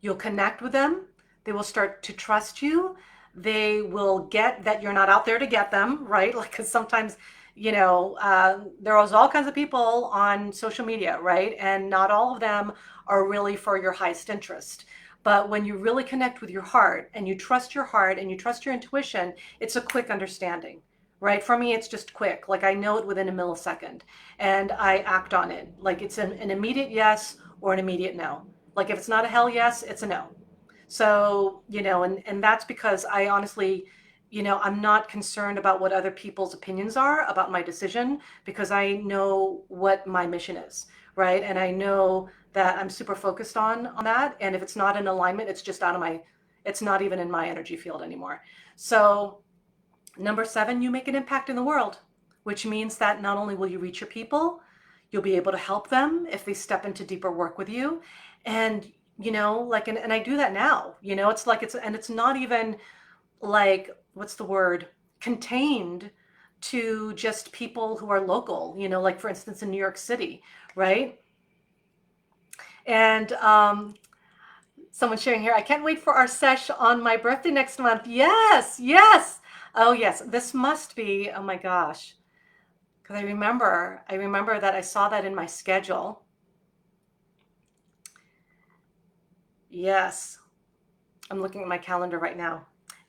You'll connect with them. They will start to trust you. They will get that you're not out there to get them, right? Like, because sometimes, you know, there is all kinds of people on social media, right? And not all of them are really for your highest interest. But when you really connect with your heart and you trust your heart and you trust your intuition, it's a quick understanding, right? For me, it's just quick. Like, I know it within a millisecond and I act on it. Like, it's an immediate yes or an immediate no. Like, if it's not a hell yes, it's a no. So, you know, and that's because I honestly, you know, I'm not concerned about what other people's opinions are about my decision, because I know what my mission is, right? And I know that I'm super focused on that. And if it's not in alignment, it's just out of my, it's not even in my energy field anymore. So number 7, you make an impact in the world. which means that not only will you reach your people, you'll be able to help them if they step into deeper work with you. And, and I do that now, it's like, it's not even like, what's the word, contained to just people who are local, like for instance in New York City, right? And someone sharing here, I can't wait for our sesh on my birthday next month. Yes, yes. Oh yes, this must be, oh my gosh. Because I remember that I saw that in my schedule. Yes, I'm looking at my calendar right now.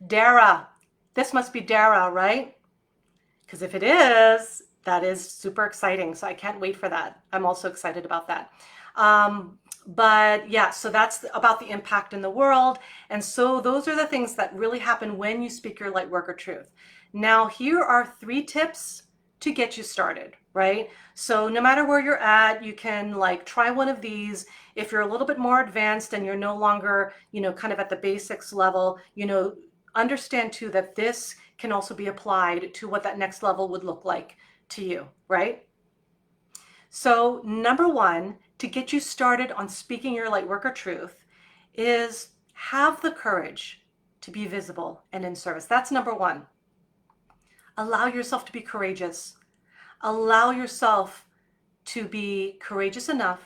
Dara, this must be Dara, right? Because if it is, that is super exciting. So I can't wait for that. I'm also excited about that. But yeah, so that's about the impact in the world. And so those are the things that really happen when you speak your light worker truth. Now, here are 3 tips to get you started, right? So no matter where you're at, you can like try one of these. If you're a little bit more advanced and you're no longer, kind of at the basics level, understand too that this can also be applied to what that next level would look like to you, right? So number 1, to get you started on speaking your light worker truth is have the courage to be visible and in service. That's number 1. Allow yourself to be courageous. Allow yourself to be courageous enough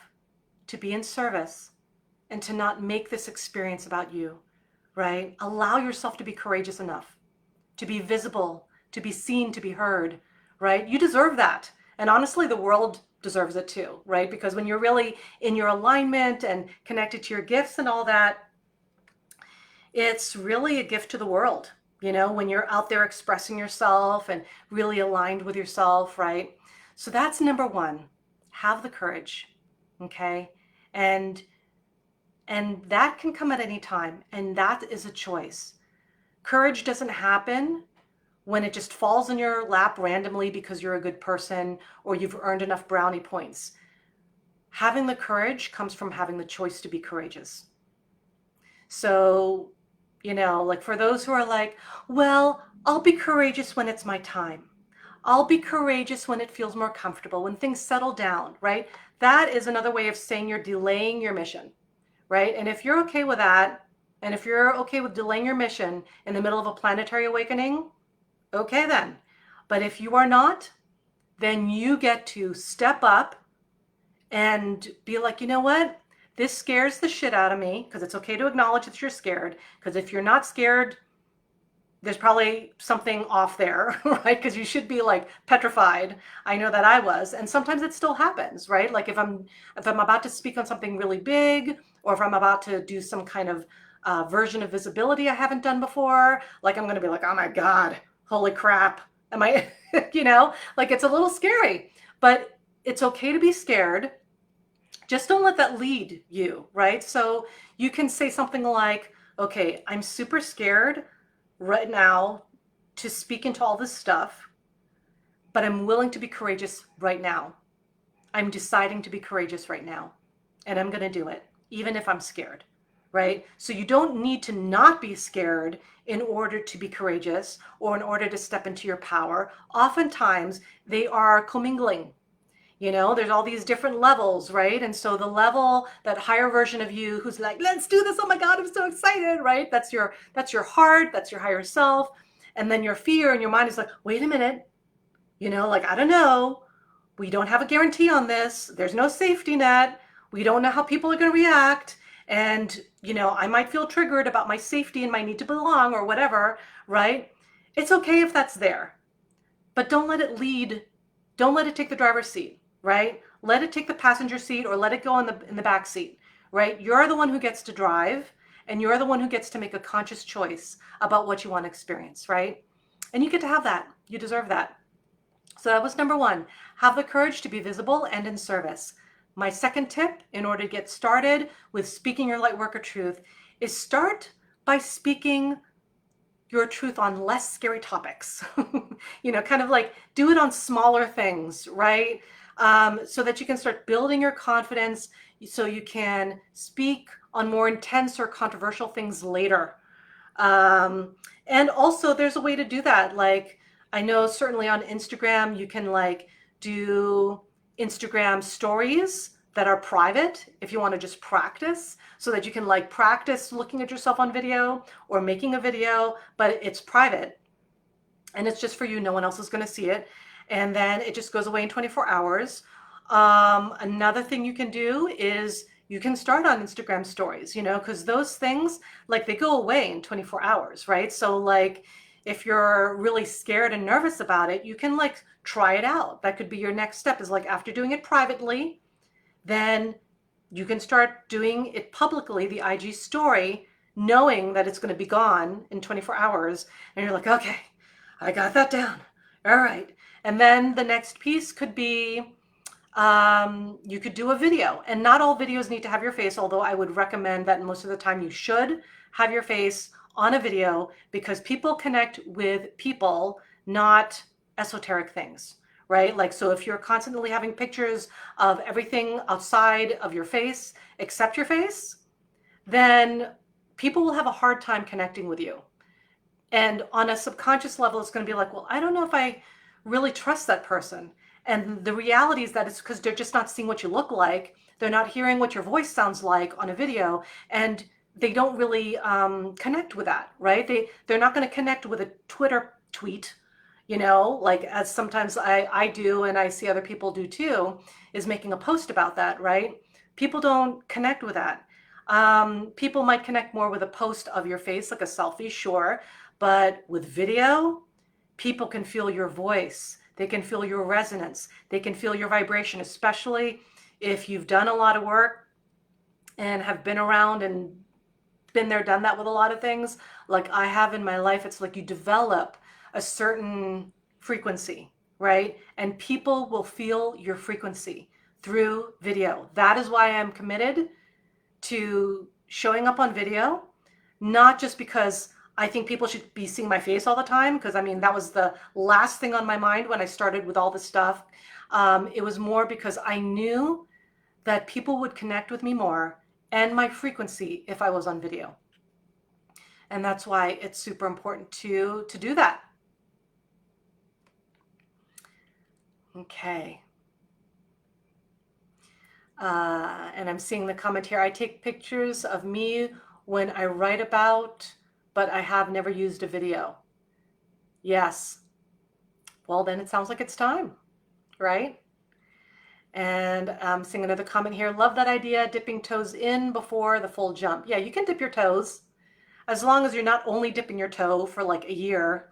to be in service and to not make this experience about you, right? Allow yourself to be courageous enough, to be visible, to be seen, to be heard, right? You deserve that. And honestly, the world deserves it too, right? Because when you're really in your alignment and connected to your gifts and all that, it's really a gift to the world, when you're out there expressing yourself and really aligned with yourself, right? So that's number 1. Have the courage, okay? And that can come at any time, and that is a choice. Courage doesn't happen when it just falls in your lap randomly because you're a good person or you've earned enough brownie points. Having the courage comes from having the choice to be courageous. So, like for those who are like, well, I'll be courageous when it's my time. I'll be courageous when it feels more comfortable, when things settle down, right? That is another way of saying you're delaying your mission, right? And if you're okay with that, and if you're okay with delaying your mission in the middle of a planetary awakening, okay then. But if you are not, then you get to step up and be like, you know what? This scares the shit out of me, because it's okay to acknowledge that you're scared. Because if you're not scared, there's probably something off there, right? Because you should be like petrified. I know that I was, and sometimes it still happens, right? Like if I'm about to speak on something really big, or if I'm about to do some kind of version of visibility I haven't done before, like I'm going to be like, oh my God, holy crap. Am I, like it's a little scary, but it's okay to be scared. Just don't let that lead you, right? So you can say something like, okay, I'm super scared right now to speak into all this stuff, but I'm willing to be courageous right now. I'm deciding to be courageous right now, and I'm going to do it, even if I'm scared, right? So you don't need to not be scared in order to be courageous or in order to step into your power. Oftentimes, they are commingling. There's all these different levels, right? And so the level, that higher version of you who's like, let's do this, oh my God, I'm so excited, right? That's your heart, that's your higher self. And then your fear and your mind is like, wait a minute, like, I don't know. We don't have a guarantee on this. There's no safety net. We don't know how people are going to react. And, I might feel triggered about my safety and my need to belong or whatever, right? It's okay if that's there, but don't let it lead. Don't let it take the driver's seat, right? Let it take the passenger seat or let it go in the back seat, right? You're the one who gets to drive, and you're the one who gets to make a conscious choice about what you want to experience, right? And you get to have that. You deserve that. So that was number 1. Have the courage to be visible and in service. My second tip, in order to get started with speaking your light worker truth, is start by speaking your truth on less scary topics. Kind of like do it on smaller things, right? So that you can start building your confidence so you can speak on more intense or controversial things later. And also there's a way to do that. Like I know certainly on Instagram, you can like do Instagram stories that are private if you want to just practice, so that you can like practice looking at yourself on video or making a video, but it's private and it's just for you. No one else is going to see it. And then it just goes away in 24 hours. Another thing you can do is you can start on Instagram stories, you know, because those things, like, they go away in 24 hours, right? So like if you're really scared and nervous about it, you can like try it out. That could be your next step, is like after doing it privately, then you can start doing it publicly, the IG story, knowing that it's going to be gone in 24 hours. And you're like, okay, I got that down. All right. And then the next piece could be you could do a video. And not all videos need to have your face, although I would recommend that most of the time you should have your face on a video, because people connect with people, not esoteric things, right? Like, so if you're constantly having pictures of everything outside of your face except your face, then people will have a hard time connecting with you. And on a subconscious level, it's going to be like, well, I don't know if I really trust that person. And the reality is that it's because they're just not seeing what you look like. They're not hearing what your voice sounds like on a video. And they don't really connect with that, right? They're not going to connect with a Twitter tweet, you know, like as sometimes I do, and I see other people do too, is making a post about that, right? People don't connect with that. People might connect more with a post of your face, like a selfie, sure. But with video, people can feel your voice. They can feel your resonance. They can feel your vibration, especially if you've done a lot of work and have been around and been there, done that with a lot of things, like I have in my life. It's like you develop a certain frequency, right? And people will feel your frequency through video. That is why I'm committed to showing up on video, not just because I think people should be seeing my face all the time, because I mean, that was the last thing on my mind when I started with all this stuff. It was more because I knew that people would connect with me more and my frequency if I was on video. And that's why it's super important to do that. Okay. And I'm seeing the comment here. I take pictures of me when I write about, but I have never used a video. Yes. Well, then it sounds like it's time, right? And I'm seeing another comment here. Love that idea, dipping toes in before the full jump. Yeah, you can dip your toes as long as you're not only dipping your toe for like a year,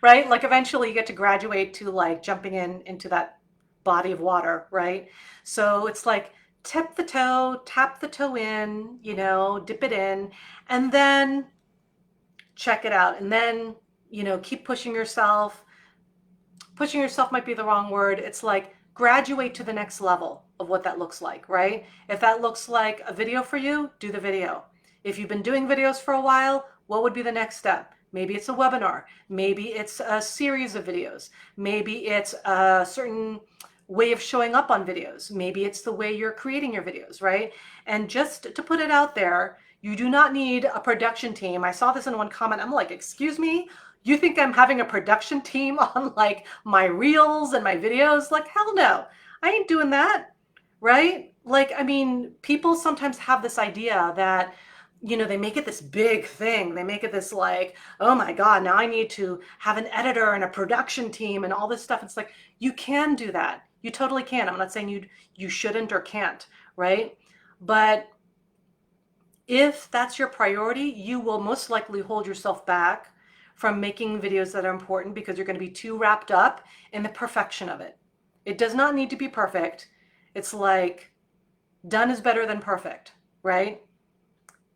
right? Like eventually you get to graduate to like jumping into that body of water, right? So it's like tap the toe in, you know, dip it in, and then check it out. And then, you know, keep pushing yourself. Pushing yourself might be the wrong word. It's like graduate to the next level of what that looks like, right? If that looks like a video for you, do the video. If you've been doing videos for a while, what would be the next step? Maybe it's a webinar. Maybe it's a series of videos. Maybe it's a certain way of showing up on videos. Maybe it's the way you're creating your videos, right? And just to put it out there, you do not need a production team. I saw this in one comment. I'm like, excuse me? You think I'm having a production team on like my reels and my videos? Like, hell no, I ain't doing that, right? Like, I mean, people sometimes have this idea that, you know, they make it this big thing. They make it this like, oh my God, now I need to have an editor and a production team and all this stuff. It's like, you can do that. You totally can. I'm not saying you shouldn't or can't, right? But if that's your priority, you will most likely hold yourself back from making videos that are important, because you're going to be too wrapped up in the perfection of it. It does not need to be perfect. It's like done is better than perfect, right?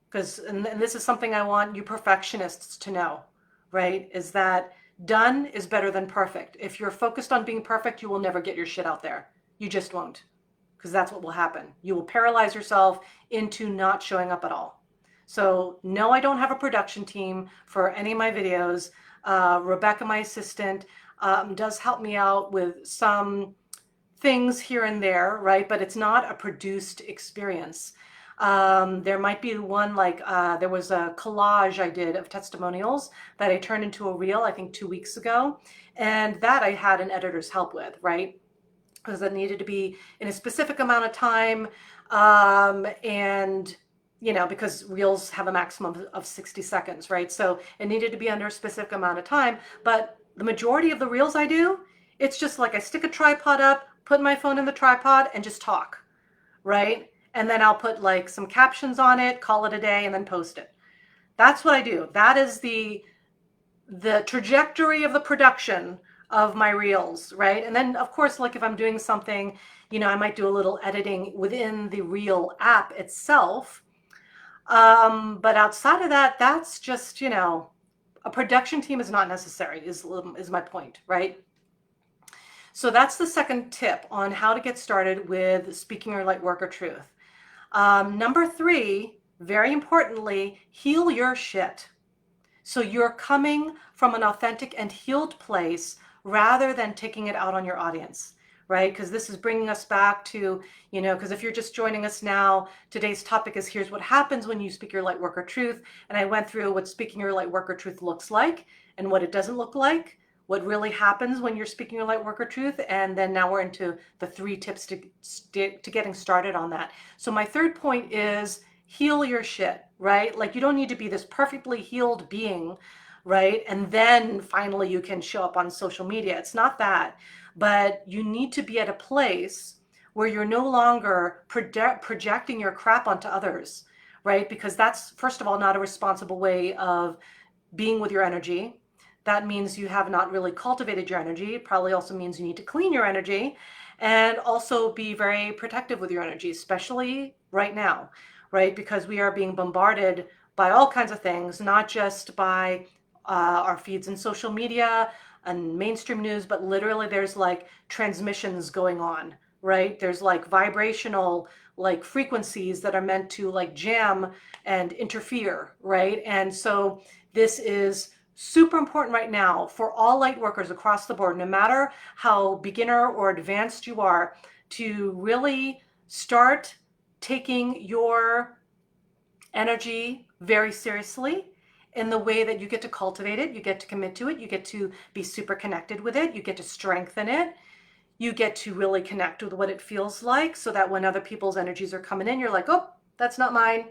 Because, and this is something I want you perfectionists to know, right? Is that done is better than perfect. If you're focused on being perfect, you will never get your shit out there. You just won't, because that's what will happen. You will paralyze yourself into not showing up at all. So no, I don't have a production team for any of my videos. Rebecca, my assistant, does help me out with some things here and there, right? But it's not a produced experience. There might be one like there was a collage I did of testimonials that I turned into a reel, I think 2 weeks ago. And that I had an editor's help with, right? Because it needed to be in a specific amount of time. And because reels have a maximum of 60 seconds, right? So it needed to be under a specific amount of time. But the majority of the reels I do, it's just like I stick a tripod up, put my phone in the tripod, and just talk, right? And then I'll put like some captions on it, call it a day, and then post it. That's what I do. That is the trajectory of the production of my reels, right? And then of course, like if I'm doing something, I might do a little editing within the reel app itself. But outside of that, that's just, a production team is not necessary, is my point, right? So that's the second tip on how to get started with speaking your Lightworker truth. Number 3, very importantly, heal your shit. So you're coming from an authentic and healed place rather than taking it out on your audience, right? Because this is bringing us back to, because if you're just joining us now, today's topic is here's what happens when you speak your Lightworker truth. And I went through what speaking your Lightworker truth looks like and what it doesn't look like, what really happens when you're speaking your Lightworker truth. And then now we're into the 3 tips to getting started on that. So my third point is heal your shit, right? Like you don't need to be this perfectly healed being, right? And then finally you can show up on social media. It's not that, but you need to be at a place where you're no longer projecting your crap onto others, right? Because that's, first of all, not a responsible way of being with your energy. That means you have not really cultivated your energy. It probably also means you need to clean your energy and also be very protective with your energy, especially right now, right? Because we are being bombarded by all kinds of things, not just by our feeds in social media and mainstream news, but literally there's like transmissions going on, right? There's like vibrational like frequencies that are meant to like jam and interfere, right? And so this is super important right now for all light workers across the board, no matter how beginner or advanced you are, to really start taking your energy very seriously in the way that you get to cultivate it, you get to commit to it, you get to be super connected with it, you get to strengthen it, you get to really connect with what it feels like so that when other people's energies are coming in, you're like, oh, that's not mine.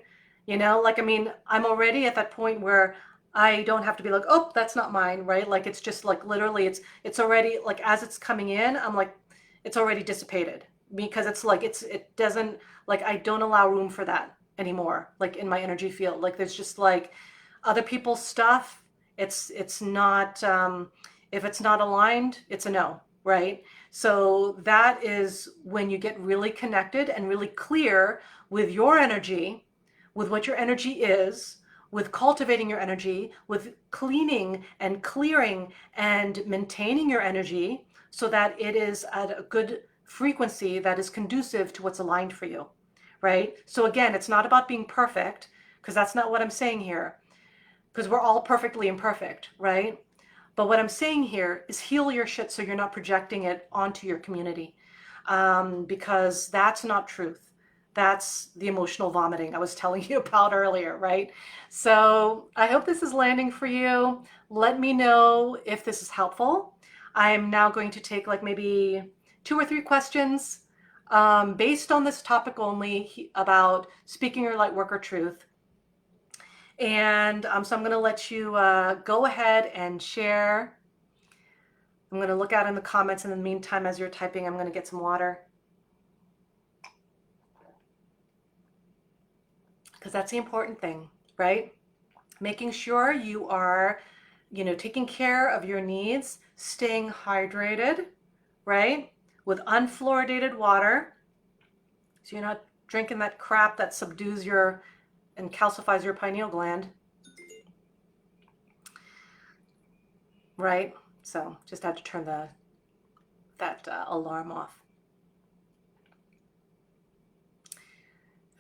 Like, I mean, I'm already at that point where I don't have to be like, oh, that's not mine, right? Like, it's just like literally it's already like as it's coming in, I'm like, it's already dissipated because it's like, it doesn't, like, I don't allow room for that anymore, like in my energy field. Like, there's just like other people's stuff. It's not, if it's not aligned, it's a no, right? So that is when you get really connected and really clear with your energy, with what your energy is, with cultivating your energy, with cleaning and clearing and maintaining your energy so that it is at a good frequency that is conducive to what's aligned for you, right? So again, it's not about being perfect, because that's not what I'm saying here, because we're all perfectly imperfect, right? But what I'm saying here is heal your shit so you're not projecting it onto your community, because that's not truth. That's the emotional vomiting I was telling you about earlier, right? So I hope this is landing for you. Let me know if this is helpful. I'm now going to take like maybe 2 or 3 questions based on this topic only about speaking your light worker truth. And so I'm going to let you go ahead and share. I'm going to look out in the comments. In the meantime, as you're typing, I'm going to get some water. Because that's the important thing, right? Making sure you are, taking care of your needs, staying hydrated, right? With unfluoridated water. So you're not drinking that crap that subdues your and calcifies your pineal gland. Right? So just had to turn that alarm off.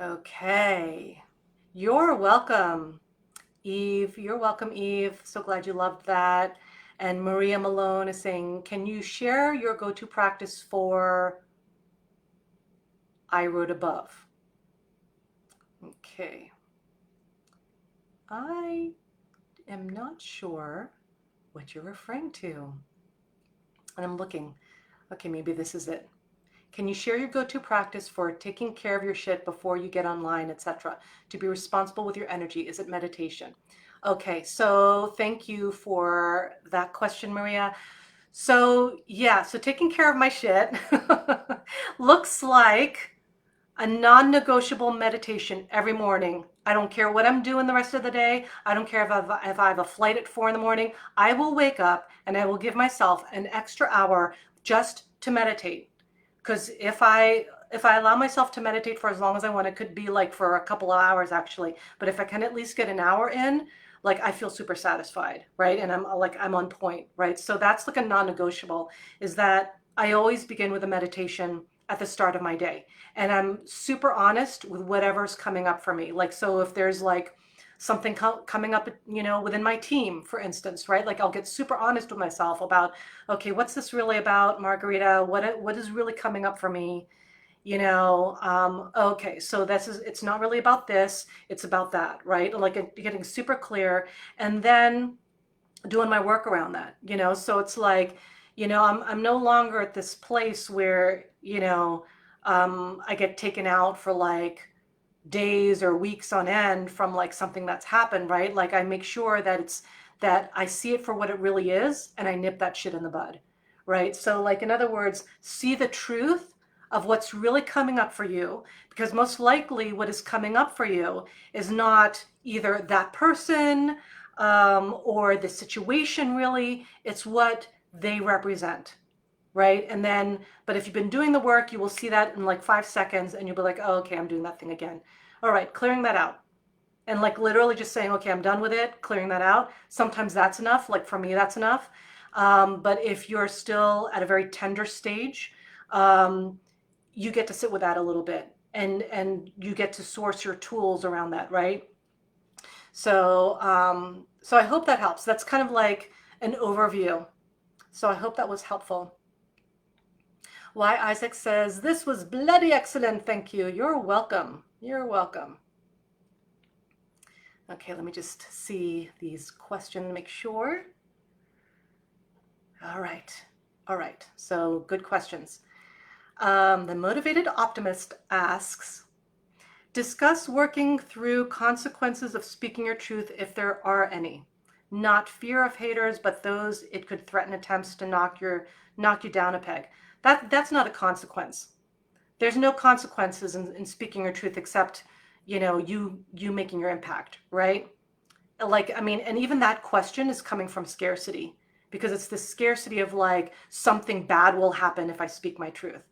Okay. You're welcome, Eve. You're welcome, Eve. So glad you loved that. And Maria Malone is saying, can you share your go-to practice for I wrote above? Okay. I am not sure what you're referring to. And I'm looking. Okay, maybe this is it. Can you share your go-to practice for taking care of your shit before you get online, etc., to be responsible with your energy? Is it meditation? Okay, so thank you for that question, Maria. So yeah, so taking care of my shit looks like a non-negotiable meditation every morning. I don't care what I'm doing the rest of the day. I don't care if I have a flight at 4 in the morning. I will wake up and I will give myself an extra hour just to meditate. Because if I allow myself to meditate for as long as I want, it could be like for a couple of hours actually. But if I can at least get an hour in, like I feel super satisfied, right? And I'm on point, right? So that's like a non-negotiable, is that I always begin with a meditation at the start of my day. And I'm super honest with whatever's coming up for me. Like, so if there's like something coming up, within my team, for instance, right? Like I'll get super honest with myself about, okay, what's this really about, Margarita? What is really coming up for me? Okay, so it's not really about this, it's about that, right? Like getting super clear and then doing my work around that, so it's like, I'm no longer at this place where, I get taken out for like days or weeks on end from like something that's happened, right? Like I make sure that I see it for what it really is and I nip that shit in the bud, right? So like, in other words, see the truth of what's really coming up for you, because most likely what is coming up for you is not either that person or the situation really, it's what they represent, right? And then, but if you've been doing the work, you will see that in like 5 seconds and you'll be like, oh, okay, I'm doing that thing again. All right, clearing that out. And like literally just saying, okay, I'm done with it, clearing that out. Sometimes that's enough. Like for me, that's enough. But if you're still at a very tender stage, you get to sit with that a little bit and you get to source your tools around that, right? So I hope that helps. That's kind of like an overview. So I hope that was helpful. Why Isaac says, this was bloody excellent. Thank you. You're welcome. You're welcome. Okay, let me just see these questions, make sure. All right. All right. So good questions. The Motivated Optimist asks, discuss working through consequences of speaking your truth if there are any. Not fear of haters, but those it could threaten attempts to knock you down a peg. That's not a consequence. There's no consequences in speaking your truth except, you making your impact, right? Like, I mean, and even that question is coming from scarcity, because it's the scarcity of like something bad will happen if I speak my truth.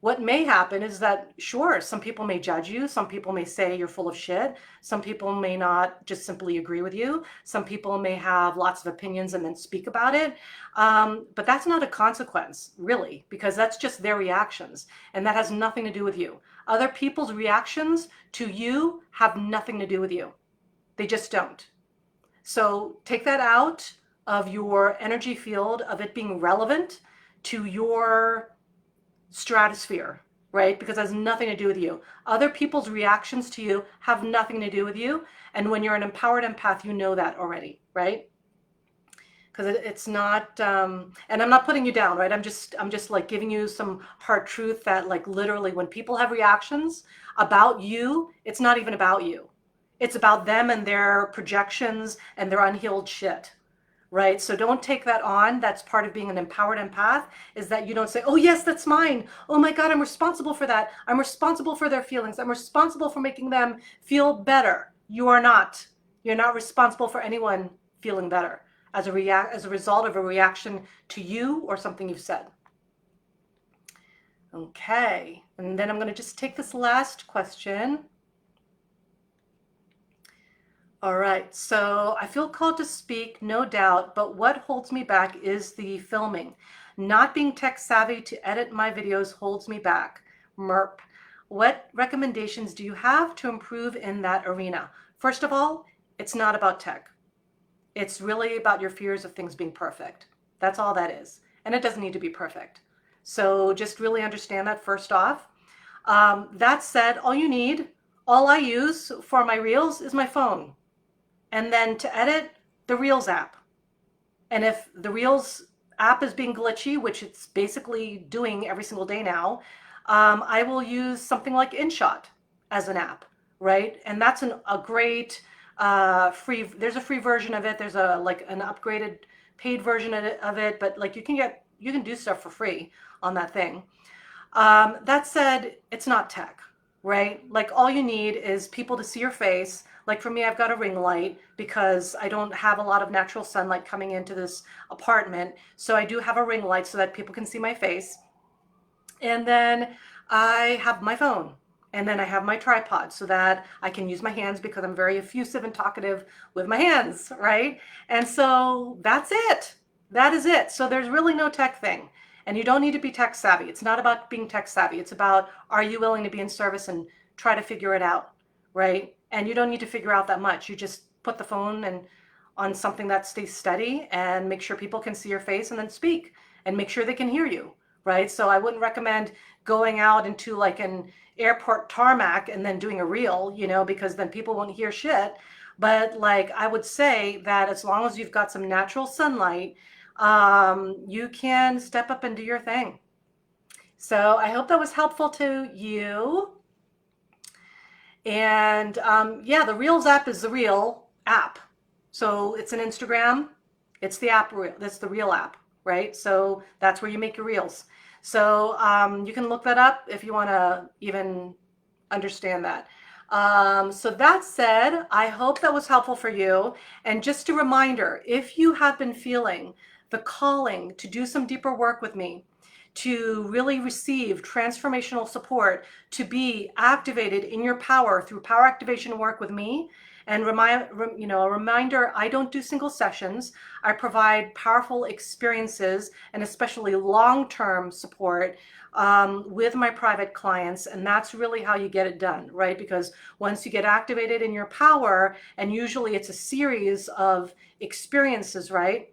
What may happen is that, sure, some people may judge you. Some people may say you're full of shit. Some people may not just simply agree with you. Some people may have lots of opinions and then speak about it. But that's not a consequence, really, because that's just their reactions. And that has nothing to do with you. Other people's reactions to you have nothing to do with you. They just don't. So take that out of your energy field of it being relevant to your stratosphere, right? Because it has nothing to do with you. Other people's reactions to you have nothing to do with you. And when you're an empowered empath, you know that already, right? Because it's not, and I'm not putting you down, right? I'm just like giving you some hard truth that like literally when people have reactions about you, it's not even about you. It's about them and their projections and their unhealed shit. Right? So don't take that on. That's part of being an empowered empath, is that you don't say, oh yes, that's mine. Oh my God, I'm responsible for that. I'm responsible for their feelings. I'm responsible for making them feel better. You are not. You're not responsible for anyone feeling better as a result of a reaction to you or something you've said. Okay, and then I'm going to just take this last question. All right, so I feel called to speak, no doubt, but what holds me back is the filming. Not being tech savvy to edit my videos holds me back. Merp. What recommendations do you have to improve in that arena? First of all, it's not about tech. It's really about your fears of things being perfect. That's all that is. And it doesn't need to be perfect. So just really understand that first off. That said, all you need All I use for my reels is my phone. And then to edit, the Reels app. And if the Reels app is being glitchy, which it's basically doing every single day now, I will use something like InShot as an app, right? And that's a great free. There's a free version of it. There's a like an upgraded paid version of it, but like you can do stuff for free on that thing. That said, it's not tech, right? Like all you need is people to see your face. Like for me, I've got a ring light because I don't have a lot of natural sunlight coming into this apartment. So I do have a ring light so that people can see my face. And then I have my phone. And then I have my tripod so that I can use my hands because I'm very effusive and talkative with my hands, right? And so that's it. That is it. So there's really no tech thing. And you don't need to be tech savvy. It's not about being tech savvy. It's about, are you willing to be in service and try to figure it out, right? And you don't need to figure out that much. You just put the phone and on something that stays steady and make sure people can see your face and then speak and make sure they can hear you, right? So I wouldn't recommend going out into like an airport tarmac and then doing a reel, because then people won't hear shit. But like I would say that as long as you've got some natural sunlight, you can step up and do your thing. So I hope that was helpful to you. And yeah, the Reels app is the Reel app. So it's an Instagram. It's the app. That's the Reel app, right? So that's where you make your reels. So you can look that up if you want to even understand that. So that said, I hope that was helpful for you. And just a reminder, if you have been feeling the calling to do some deeper work with me, to really receive transformational support, to be activated in your power through power activation work with me, and a reminder, I don't do single sessions. I provide powerful experiences and especially long-term support with my private clients. And that's really how you get it done, right? Because once you get activated in your power, and usually it's a series of experiences, right?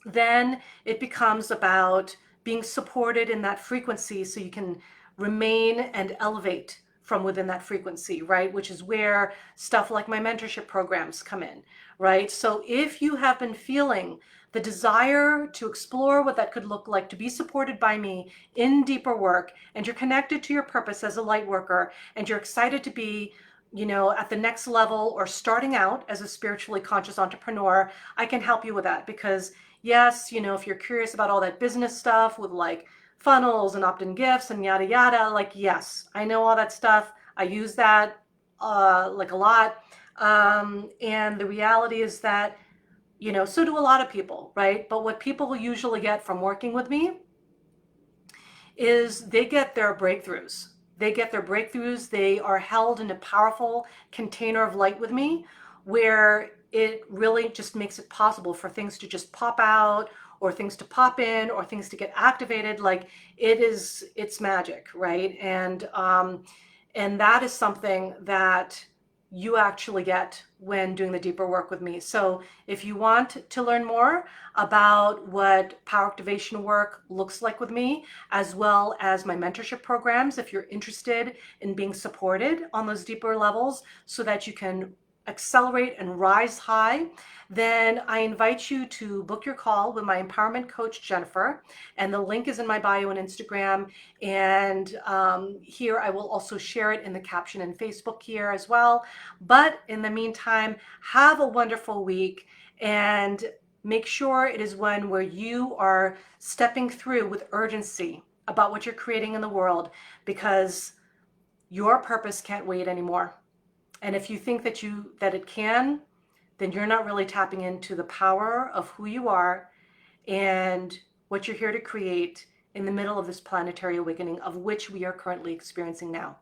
Then it becomes about being supported in that frequency so you can remain and elevate from within that frequency, right? Which is where stuff like my mentorship programs come in, right? So if you have been feeling the desire to explore what that could look like, to be supported by me in deeper work, and you're connected to your purpose as a light worker, and you're excited to be at the next level or starting out as a spiritually conscious entrepreneur, I can help you with that. Because yes, if you're curious about all that business stuff with like funnels and opt-in gifts and yada yada, like yes, I know all that stuff. I use that like a lot. And the reality is that, so do a lot of people, right? But what people usually get from working with me is they get their breakthroughs. They get their breakthroughs. They are held in a powerful container of light with me where it really just makes it possible for things to just pop out or things to pop in or things to get activated. Like it's magic, right? And that is something that you actually get when doing the deeper work with me. So if you want to learn more about what power activation work looks like with me, as well as my mentorship programs, if you're interested in being supported on those deeper levels so that you can accelerate and rise high, then I invite you to book your call with my empowerment coach, Jennifer. And the link is in my bio on Instagram. And here I will also share it in the caption in Facebook here as well. But in the meantime, have a wonderful week and make sure it is one where you are stepping through with urgency about what you're creating in the world, because your purpose can't wait anymore. And if you think that it can, then you're not really tapping into the power of who you are and what you're here to create in the middle of this planetary awakening, of which we are currently experiencing now.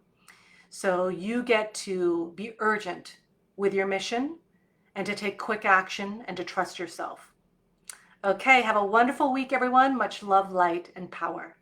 So you get to be urgent with your mission and to take quick action and to trust yourself. Okay, have a wonderful week, everyone. Much love, light, and power.